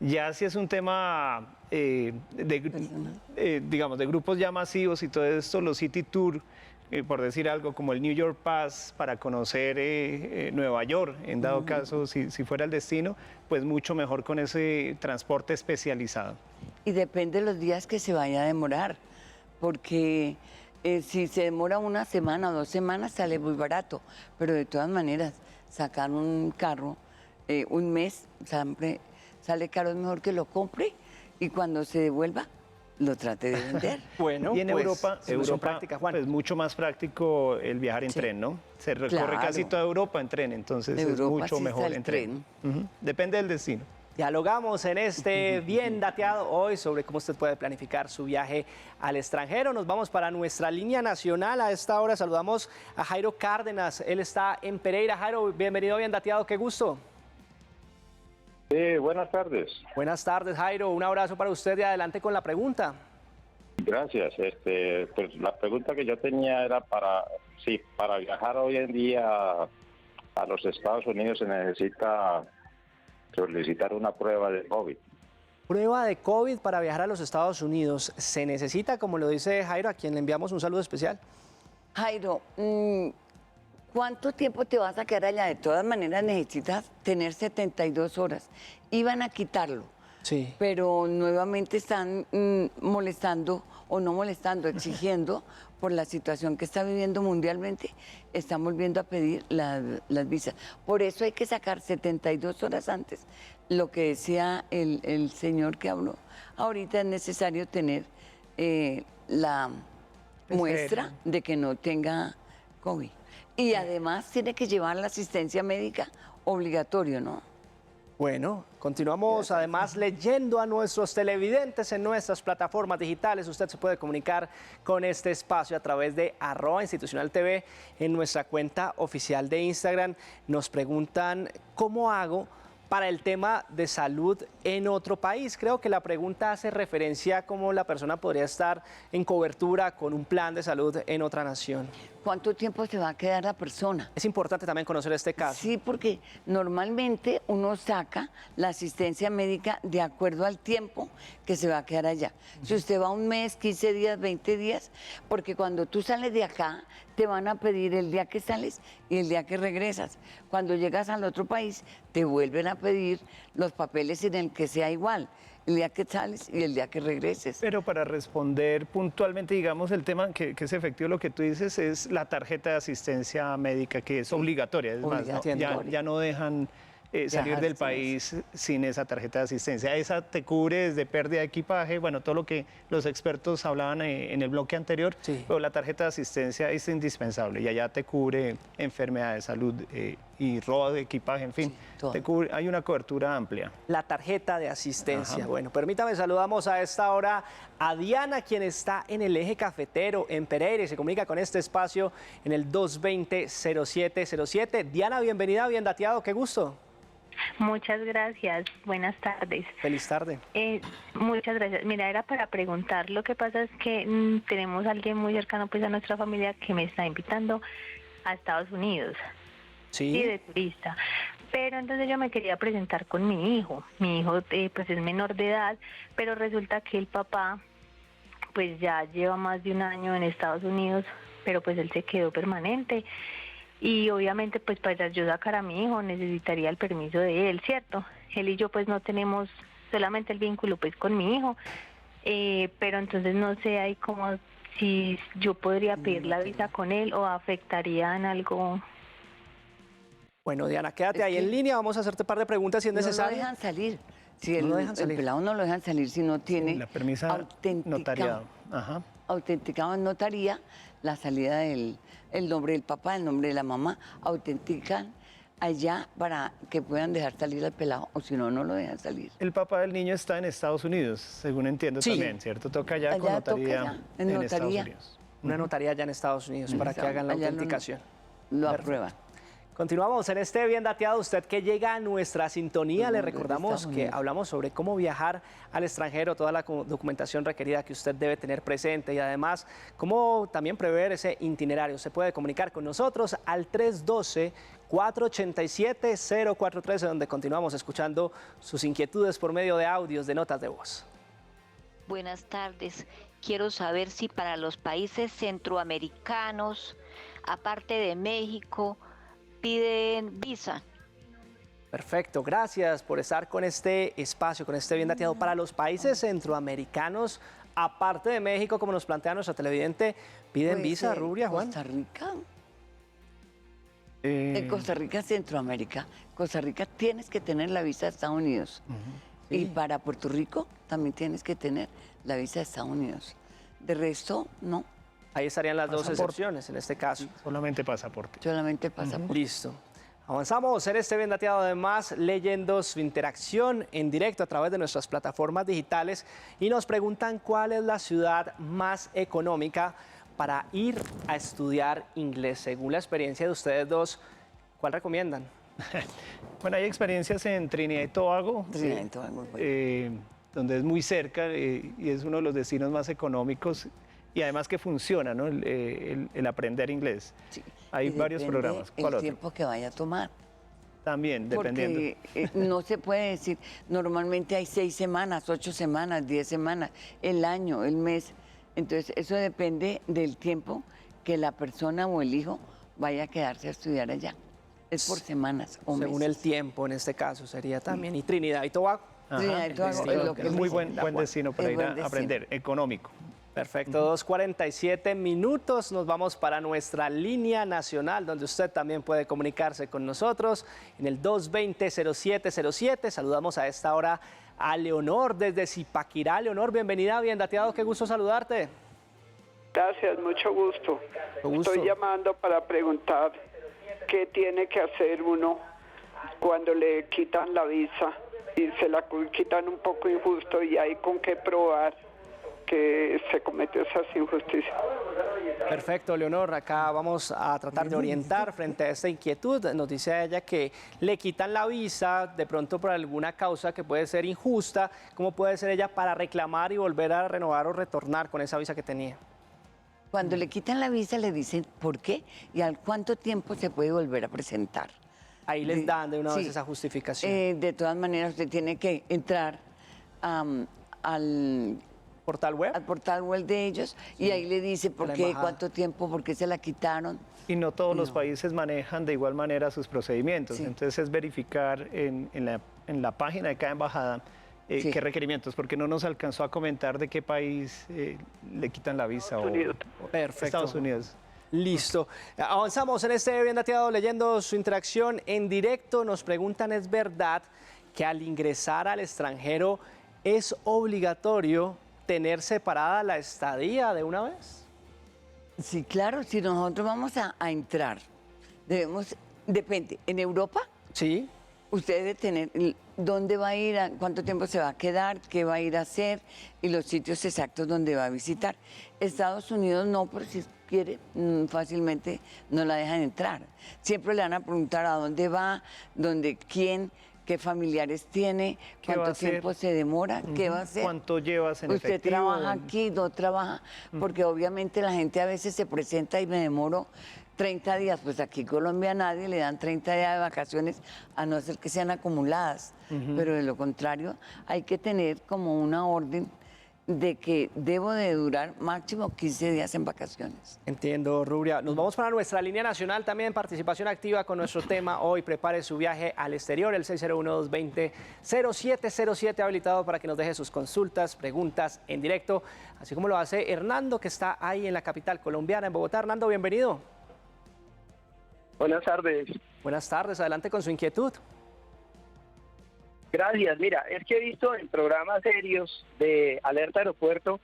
Ya si es un tema digamos, de grupos ya masivos y todo esto, los City Tour, por decir algo, como el New York Pass para conocer Nueva York, en dado caso, si fuera el destino, pues mucho mejor con ese transporte especializado. Y depende de los días que se vaya a demorar, porque si se demora una semana o 2 semanas sale muy barato, pero de todas maneras sacar un carro un mes siempre sale caro, es mejor que lo compre y cuando se devuelva lo trate de vender. Bueno, y en pues, Europa práctica, Juan. Es mucho más práctico el viajar en tren, ¿no? Se recorre casi toda Europa en tren, entonces es mucho mejor en tren. Depende del destino. Dialogamos en este Bien Dateado hoy sobre cómo usted puede planificar su viaje al extranjero. Nos vamos para nuestra línea nacional. A esta hora saludamos a Jairo Cárdenas. Él está en Pereira. Jairo, bienvenido a Bien Dateado. Qué gusto. Sí, buenas tardes. Buenas tardes, Jairo. Un abrazo para usted y adelante con la pregunta. Gracias. Pues la pregunta que yo tenía era para viajar hoy en día a los Estados Unidos se necesita solicitar una prueba de COVID. Prueba de COVID para viajar a los Estados Unidos. ¿Se necesita, como lo dice Jairo, a quien le enviamos un saludo especial? Jairo, ¿cuánto tiempo te vas a quedar allá? De todas maneras necesitas tener 72 horas. Iban a quitarlo, sí, pero nuevamente están molestando, o no molestando, exigiendo por la situación que está viviendo mundialmente, están volviendo a pedir las visas. Por eso hay que sacar 72 horas antes. Lo que decía el señor que habló, ahorita es necesario tener la muestra de que no tenga COVID. Y además tiene que llevar la asistencia médica obligatorio, ¿no? Bueno, continuamos además leyendo a nuestros televidentes en nuestras plataformas digitales. Usted se puede comunicar con este espacio a través de @institucionaltv en nuestra cuenta oficial de Instagram. Nos preguntan, ¿cómo hago para el tema de salud en otro país? Creo que la pregunta hace referencia a cómo la persona podría estar en cobertura con un plan de salud en otra nación. ¿Cuánto tiempo se va a quedar la persona? Es importante también conocer este caso. Sí, porque normalmente uno saca la asistencia médica de acuerdo al tiempo que se va a quedar allá. Si usted va un mes, 15 días, 20 días, porque cuando tú sales de acá, te van a pedir el día que sales y el día que regresas. Cuando llegas al otro país, te vuelven a pedir los papeles en el que sea igual, el día que sales y el día que regreses. Pero para responder puntualmente, digamos, el tema que es efectivo, lo que tú dices es la tarjeta de asistencia médica, que es obligatoria. Es más, ya no dejan salir del país sin esa tarjeta de asistencia. Esa te cubre desde pérdida de equipaje, bueno, todo lo que los expertos hablaban en el bloque anterior, pero la tarjeta de asistencia es indispensable y allá te cubre enfermedades, salud y robo de equipaje, en fin, te cubre, hay una cobertura amplia. La tarjeta de asistencia. Ajá. Bueno, permítame, saludamos a esta hora a Diana, quien está en el eje cafetero en Pereira y se comunica con este espacio en el 220-0707. Diana, bienvenida a Bien Dateado, qué gusto. Muchas gracias, buenas tardes. Feliz tarde. Muchas gracias. Mira, era para preguntar, lo que pasa es que tenemos a alguien muy cercano pues a nuestra familia que me está invitando a Estados Unidos, sí, de turista. Pero entonces yo me quería presentar con mi hijo pues es menor de edad, pero resulta que el papá pues ya lleva más de un año en Estados Unidos, pero pues él se quedó permanente. Y obviamente pues para yo sacar a mi hijo necesitaría el permiso de él, ¿cierto? Él y yo pues no tenemos solamente el vínculo pues con mi hijo, pero entonces no sé ahí como si yo podría pedir la visa con él o afectaría en algo. Bueno, Diana, quédate ahí en línea, vamos a hacerte un par de preguntas si es necesario. No lo dejan salir. Si no lo dejan salir. El pelado no lo dejan salir si no tiene la permisa notariado. Ajá. Autenticado en notaría la salida del nombre del papá, el nombre de la mamá, autentican allá para que puedan dejar salir al pelado, o si no, no lo dejan salir. El papá del niño está en Estados Unidos, según entiendo también, ¿cierto? Toca allá con notaría en Estados Unidos. Una notaría allá en Estados Unidos para que hagan la autenticación. Lo aprueban. Continuamos en este Bien Dateado. Usted que llega a nuestra sintonía, le recordamos que hablamos sobre cómo viajar al extranjero, toda la documentación requerida que usted debe tener presente y además cómo también prever ese itinerario. Se puede comunicar con nosotros al 312-487-043, donde continuamos escuchando sus inquietudes por medio de audios, de notas de voz. Buenas tardes. Quiero saber si para los países centroamericanos, aparte de México, piden visa. Perfecto, gracias por estar con este espacio, con este Bien Dateado. Para los países centroamericanos, aparte de México, como nos plantea nuestra televidente, ¿piden visa, Rubia, Juan? Costa Rica. En Costa Rica, Centroamérica. Costa Rica tienes que tener la visa de Estados Unidos. Y para Puerto Rico también tienes que tener la visa de Estados Unidos. De resto, no. Ahí estarían las dos excepciones en este caso. Solamente pasaporte. Solamente pasaporte. Listo. Avanzamos en este Bien Dateado, además leyendo su interacción en directo a través de nuestras plataformas digitales y nos preguntan cuál es la ciudad más económica para ir a estudiar inglés. Según la experiencia de ustedes dos, ¿cuál recomiendan? Bueno, hay experiencias en Trinidad y Tobago, donde es muy cerca y es uno de los destinos más económicos y además que funciona, ¿no? el aprender inglés. Sí. Hay varios programas. ¿Cuál el tiempo que vaya a tomar. También, dependiendo. Porque no se puede decir, normalmente hay 6 semanas, 8 semanas, 10 semanas, el año, el mes. Entonces, eso depende del tiempo que la persona o el hijo vaya a quedarse a estudiar allá. Es por semanas o meses. Según el tiempo, en este caso, sería también. ¿Y Trinidad y Tobago? Trinidad y Tobago es muy buen destino para ir a aprender, económico. Perfecto, 2:47 minutos. Nos vamos para nuestra línea nacional, donde usted también puede comunicarse con nosotros en el 220-0707. Saludamos a esta hora a Leonor desde Zipaquirá. Leonor, bienvenida, Bien Dateado, qué gusto saludarte. Gracias, mucho gusto. Estoy llamando para preguntar qué tiene que hacer uno cuando le quitan la visa y se la quitan un poco injusto y hay con qué probar que se cometió esas injusticias. Perfecto, Leonor, acá vamos a tratar de orientar frente a esta inquietud. Nos dice ella que le quitan la visa de pronto por alguna causa que puede ser injusta. ¿Cómo puede ser ella para reclamar y volver a renovar o retornar con esa visa que tenía? Cuando le quitan la visa le dicen por qué y al cuánto tiempo se puede volver a presentar. Ahí les dan de una vez esa justificación. De todas maneras, usted tiene que entrar al portal web. Al portal web de ellos y ahí le dice por qué, cuánto tiempo, por qué se la quitaron. Y no todos los países manejan de igual manera sus procedimientos. Sí. Entonces es verificar en la página de cada embajada qué requerimientos, porque no nos alcanzó a comentar de qué país le quitan la visa. Perfecto. Estados Unidos. Listo. Avanzamos en este Bien Dateado leyendo su interacción en directo. Nos preguntan, ¿es verdad que al ingresar al extranjero es obligatorio tener separada la estadía de una vez? Sí, claro, si nosotros vamos a entrar, depende, ¿en Europa? Sí. Usted debe tener dónde va a ir, cuánto tiempo se va a quedar, qué va a ir a hacer y los sitios exactos donde va a visitar. Estados Unidos no, pero si quiere, fácilmente no la dejan entrar. Siempre le van a preguntar a dónde va, quién, qué familiares tiene, cuánto tiempo se demora, qué va a hacer. ¿Cuánto llevas en efectivo? ¿Usted trabaja aquí? aquí, no trabaja? Porque obviamente la gente a veces se presenta y me demoro 30 días, pues aquí en Colombia a nadie le dan 30 días de vacaciones, a no ser que sean acumuladas, pero de lo contrario hay que tener como una orden de que debo de durar máximo 15 días en vacaciones. Entiendo, Rubia. Nos vamos para nuestra línea nacional también, participación activa con nuestro tema hoy. Prepare su viaje al exterior, el 601-220-0707 habilitado para que nos deje sus consultas, preguntas en directo, así como lo hace Hernando, que está ahí en la capital colombiana, en Bogotá. Hernando, bienvenido. Buenas tardes. Buenas tardes, adelante con su inquietud. Gracias. Mira, es que he visto en programas serios de Alerta Aeropuerto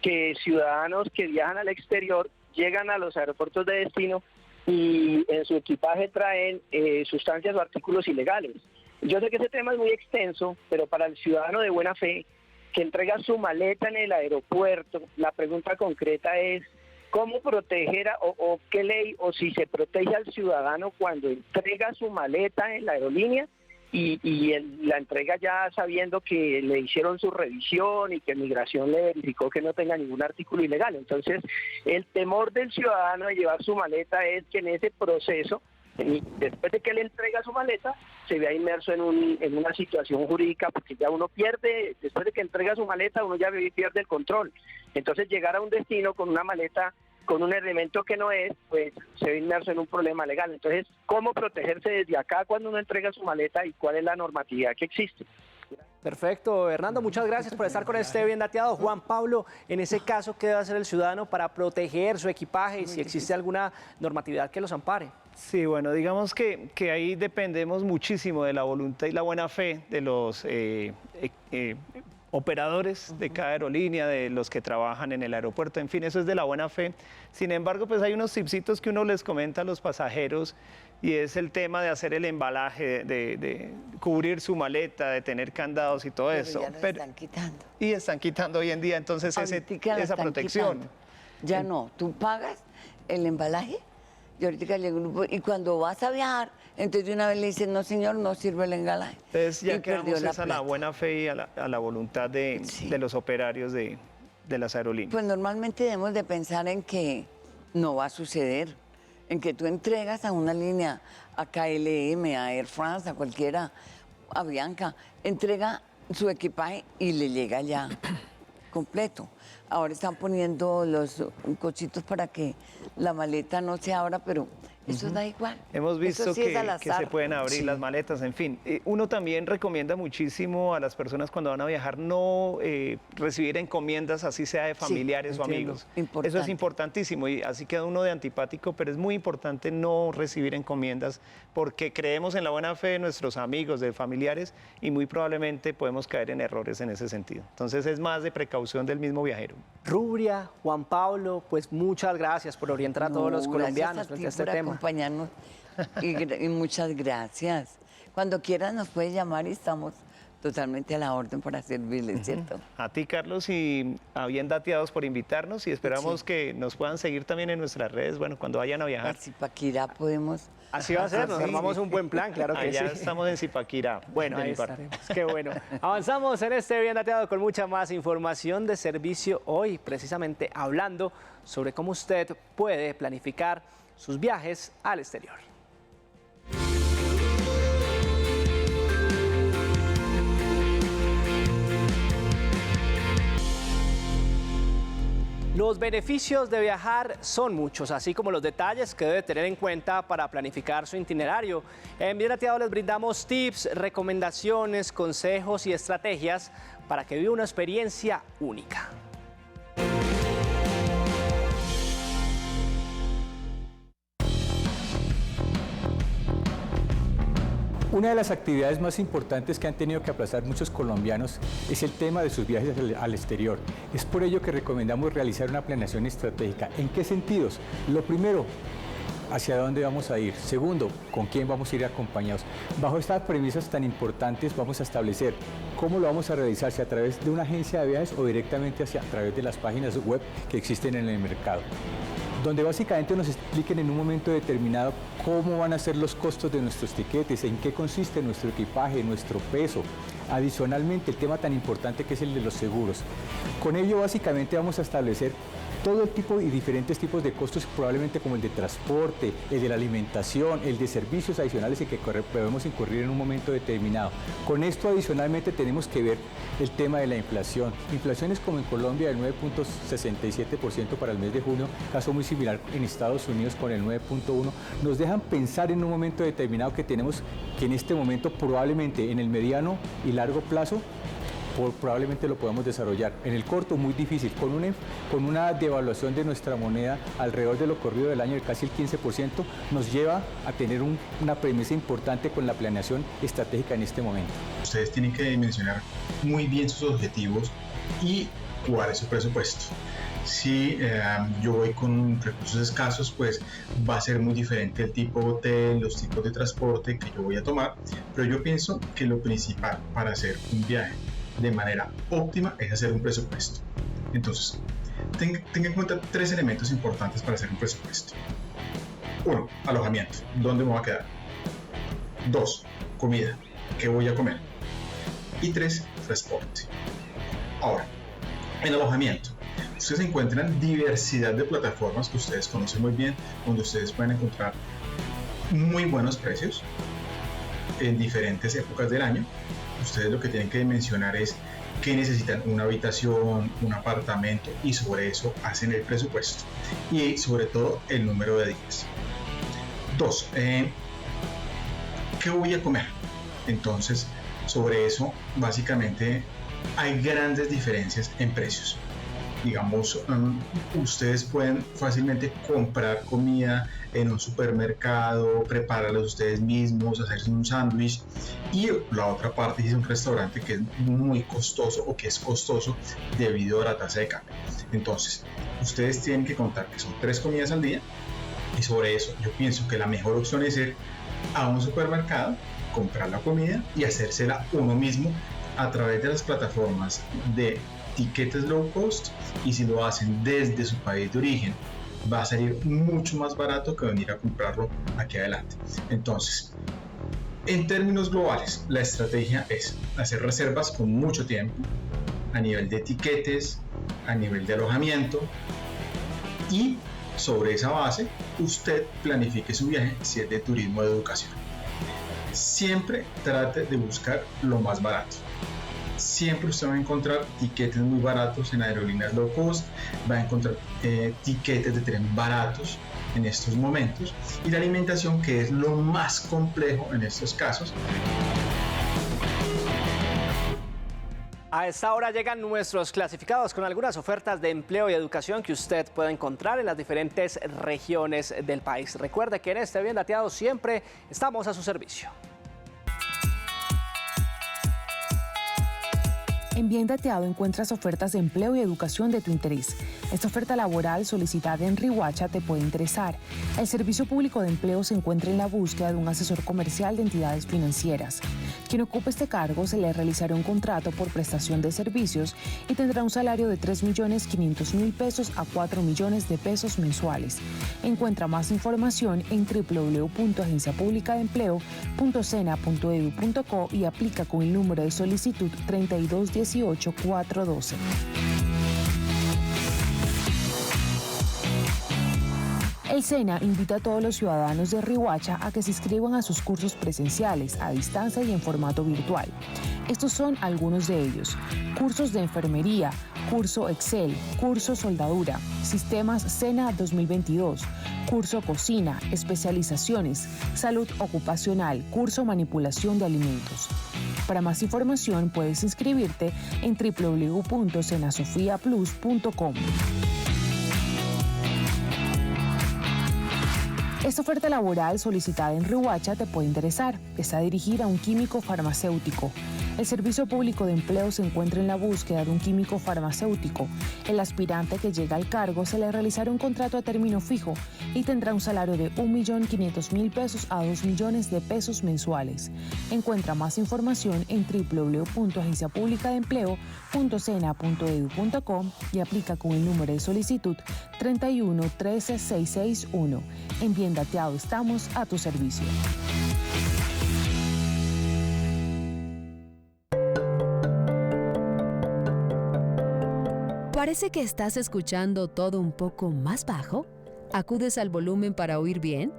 que ciudadanos que viajan al exterior llegan a los aeropuertos de destino y en su equipaje traen sustancias o artículos ilegales. Yo sé que ese tema es muy extenso, pero para el ciudadano de buena fe que entrega su maleta en el aeropuerto, la pregunta concreta es ¿cómo proteger o qué ley o si se protege al ciudadano cuando entrega su maleta en la aerolínea y la entrega ya sabiendo que le hicieron su revisión y que Migración le verificó que no tenga ningún artículo ilegal? Entonces, el temor del ciudadano de llevar su maleta es que en ese proceso, después de que él entrega su maleta, se vea inmerso en una situación jurídica, porque ya uno pierde, después de que entrega su maleta, uno ya pierde el control. Entonces, llegar a un destino con una maleta, con un elemento que no es, pues se ve inmerso en un problema legal. Entonces, ¿cómo protegerse desde acá cuando uno entrega su maleta y cuál es la normatividad que existe? Perfecto, Hernando, muchas gracias por estar con este Bien Dateado. Juan Pablo, en ese caso, ¿qué debe hacer el ciudadano para proteger su equipaje y si existe alguna normatividad que los ampare? Sí, bueno, digamos que ahí dependemos muchísimo de la voluntad y la buena fe de los operadores de cada aerolínea, de los que trabajan en el aeropuerto, en fin, eso es de la buena fe. Sin embargo, pues hay unos tipsitos que uno les comenta a los pasajeros y es el tema de hacer el embalaje, de cubrir su maleta, de tener candados y todo eso. Ya lo están quitando. Y están quitando hoy en día, entonces esa protección. Quitando. Ya no, tú pagas el embalaje y ahorita llega un grupo y cuando vas a viajar, entonces de una vez le dicen, no señor, no sirve el embalaje. Entonces ya quedamos a la buena fe y a la voluntad de los operarios de las aerolíneas. Pues normalmente debemos de pensar en que no va a suceder, en que tú entregas a una línea, a KLM, a Air France, a cualquiera, a Bianca, entrega su equipaje y le llega ya completo. Ahora están poniendo los cositos para que la maleta no se abra, pero eso da igual. Hemos visto que se pueden abrir las maletas, en fin. Uno también recomienda muchísimo a las personas cuando van a viajar no recibir encomiendas, así sea de familiares o amigos. Eso es importantísimo y así queda uno de antipático, pero es muy importante no recibir encomiendas porque creemos en la buena fe de nuestros amigos, de familiares y muy probablemente podemos caer en errores en ese sentido. Entonces es más de precaución del mismo viajero. Rubria, Juan Pablo, pues muchas gracias por orientar a todos los colombianos frente a este tema. Acompañarnos y muchas gracias. Cuando quieras nos puedes llamar y estamos totalmente a la orden para servirles, ¿cierto? A ti, Carlos, y a Bien Dateados por invitarnos y esperamos que nos puedan seguir también en nuestras redes, bueno, cuando vayan a viajar. A Zipaquirá podemos... Así va a ser, nos armamos un buen plan, claro que Allá sí. Estamos en Zipaquirá. Bueno, ahí estaremos. Qué bueno. Avanzamos en este Bien Dateado con mucha más información de servicio hoy, precisamente hablando sobre cómo usted puede planificar sus viajes al exterior. Los beneficios de viajar son muchos, así como los detalles que debe tener en cuenta para planificar su itinerario. En Bien Dateado les brindamos tips, recomendaciones, consejos y estrategias para que viva una experiencia única. Una de las actividades más importantes que han tenido que aplazar muchos colombianos es el tema de sus viajes al exterior. Es por ello que recomendamos realizar una planeación estratégica. ¿En qué sentidos? Lo primero, hacia dónde vamos a ir. Segundo, con quién vamos a ir acompañados. Bajo estas premisas tan importantes vamos a establecer cómo lo vamos a realizar, si a través de una agencia de viajes o directamente a través de las páginas web que existen en el mercado, donde básicamente nos expliquen en un momento determinado cómo van a ser los costos de nuestros tiquetes, en qué consiste nuestro equipaje, nuestro peso. Adicionalmente, el tema tan importante que es el de los seguros. Con ello, básicamente, vamos a establecer todo el tipo y diferentes tipos de costos, probablemente como el de transporte, el de la alimentación, el de servicios adicionales en que podemos incurrir en un momento determinado. Con esto, adicionalmente, tenemos que ver el tema de la inflación. Inflaciones como en Colombia del 9.67% para el mes de junio, caso muy similar en Estados Unidos con el 9.1%, nos dejan pensar en un momento determinado que tenemos que en este momento probablemente en el mediano y largo plazo probablemente lo podemos desarrollar. En el corto, muy difícil, con una devaluación de nuestra moneda alrededor de lo corrido del año de casi el 15%, nos lleva a tener una premisa importante con la planeación estratégica en este momento. Ustedes tienen que dimensionar muy bien sus objetivos y cuál es su presupuesto. Si yo voy con recursos escasos, pues va a ser muy diferente el tipo de hotel, los tipos de transporte que yo voy a tomar, pero yo pienso que lo principal para hacer un viaje de manera óptima es hacer un presupuesto. Entonces, tenga en cuenta 3 elementos importantes para hacer un presupuesto. 1, alojamiento, ¿dónde me voy a quedar? 2, comida, ¿qué voy a comer? Y 3, transporte. Ahora, en alojamiento, ustedes encuentran diversidad de plataformas que ustedes conocen muy bien, donde ustedes pueden encontrar muy buenos precios en diferentes épocas del año. Ustedes lo que tienen que dimensionar es que necesitan una habitación, un apartamento, y sobre eso hacen el presupuesto y sobre todo el número de días. 2, ¿qué voy a comer? Entonces, sobre eso básicamente hay grandes diferencias en precios. Digamos, ustedes pueden fácilmente comprar comida en un supermercado, prepararla ustedes mismos, hacerse un sándwich, y la otra parte es un restaurante que es muy costoso o que es costoso debido a la tasa de cambio. Entonces, ustedes tienen que contar que son 3 comidas al día, y sobre eso yo pienso que la mejor opción es ir a un supermercado, comprar la comida y hacérsela uno mismo a través de las plataformas de tiquetes low cost, y si lo hacen desde su país de origen va a salir mucho más barato que venir a comprarlo aquí adelante. Entonces, en términos globales, la estrategia es hacer reservas con mucho tiempo a nivel de tiquetes, a nivel de alojamiento, y sobre esa base usted planifique su viaje si es de turismo o de educación. Siempre trate de buscar lo más barato. Siempre usted va a encontrar tiquetes muy baratos en aerolíneas low cost, va a encontrar tiquetes de tren baratos en estos momentos, y la alimentación, que es lo más complejo en estos casos. A esta hora llegan nuestros clasificados con algunas ofertas de empleo y educación que usted puede encontrar en las diferentes regiones del país. Recuerde que en este Bien Dateado siempre estamos a su servicio. En Bien Dateado encuentras ofertas de empleo y educación de tu interés. Esta oferta laboral solicitada en Riohacha te puede interesar. El Servicio Público de Empleo se encuentra en la búsqueda de un asesor comercial de entidades financieras. Quien ocupe este cargo se le realizará un contrato por prestación de servicios y tendrá un salario de 3.500.000 pesos a 4 millones de pesos mensuales. Encuentra más información en www.agenciapublicadeempleo.sena.edu.co y aplica con el número de solicitud 3218-412. El SENA invita a todos los ciudadanos de Riohacha a que se inscriban a sus cursos presenciales, a distancia y en formato virtual. Estos son algunos de ellos: cursos de enfermería, curso Excel, curso soldadura, sistemas SENA 2022, curso cocina, especializaciones, salud ocupacional, curso manipulación de alimentos. Para más información puedes inscribirte en www.senasofiaplus.com. Esta oferta laboral solicitada en Riohacha te puede interesar. Está dirigida a un químico farmacéutico. El Servicio Público de Empleo se encuentra en la búsqueda de un químico farmacéutico. El aspirante que llega al cargo se le realizará un contrato a término fijo y tendrá un salario de 1.500.000 pesos a 2 millones de pesos mensuales. Encuentra más información en www.agenciapublicadeempleo.sena.edu.com y aplica con el número de solicitud 31 13 661. En Bien Dateado estamos a tu servicio. ¿Parece que estás escuchando todo un poco más bajo? ¿Acudes al volumen para oír bien?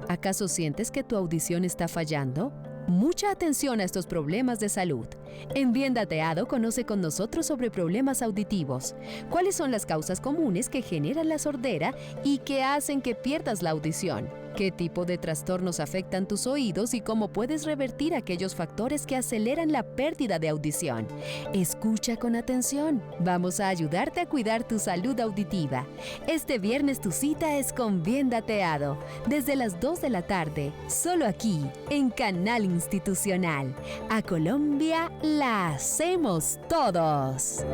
¿Acaso sientes que tu audición está fallando? Mucha atención a estos problemas de salud. En Bien Dateado conoce con nosotros sobre problemas auditivos. ¿Cuáles son las causas comunes que generan la sordera y que hacen que pierdas la audición? ¿Qué tipo de trastornos afectan tus oídos y cómo puedes revertir aquellos factores que aceleran la pérdida de audición? Escucha con atención. Vamos a ayudarte a cuidar tu salud auditiva. Este viernes tu cita es con Bien Dateado, desde las 2 de la tarde, solo aquí, en Canal Institucional. A Colombia la hacemos todos.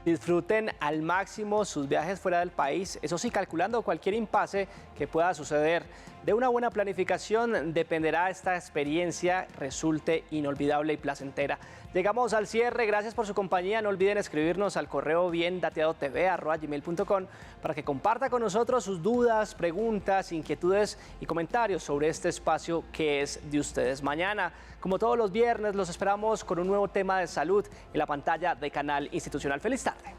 Disfruten al máximo sus viajes fuera del país, eso sí, calculando cualquier impasse que pueda suceder De una buena planificación dependerá esta experiencia resulte inolvidable y placentera. Llegamos al cierre, gracias por su compañía. No olviden escribirnos al correo biendateadotv@gmail.com para que comparta con nosotros sus dudas, preguntas, inquietudes y comentarios sobre este espacio que es de ustedes. Mañana, como todos los viernes, los esperamos con un nuevo tema de salud en la pantalla de Canal Institucional. ¡Feliz tarde!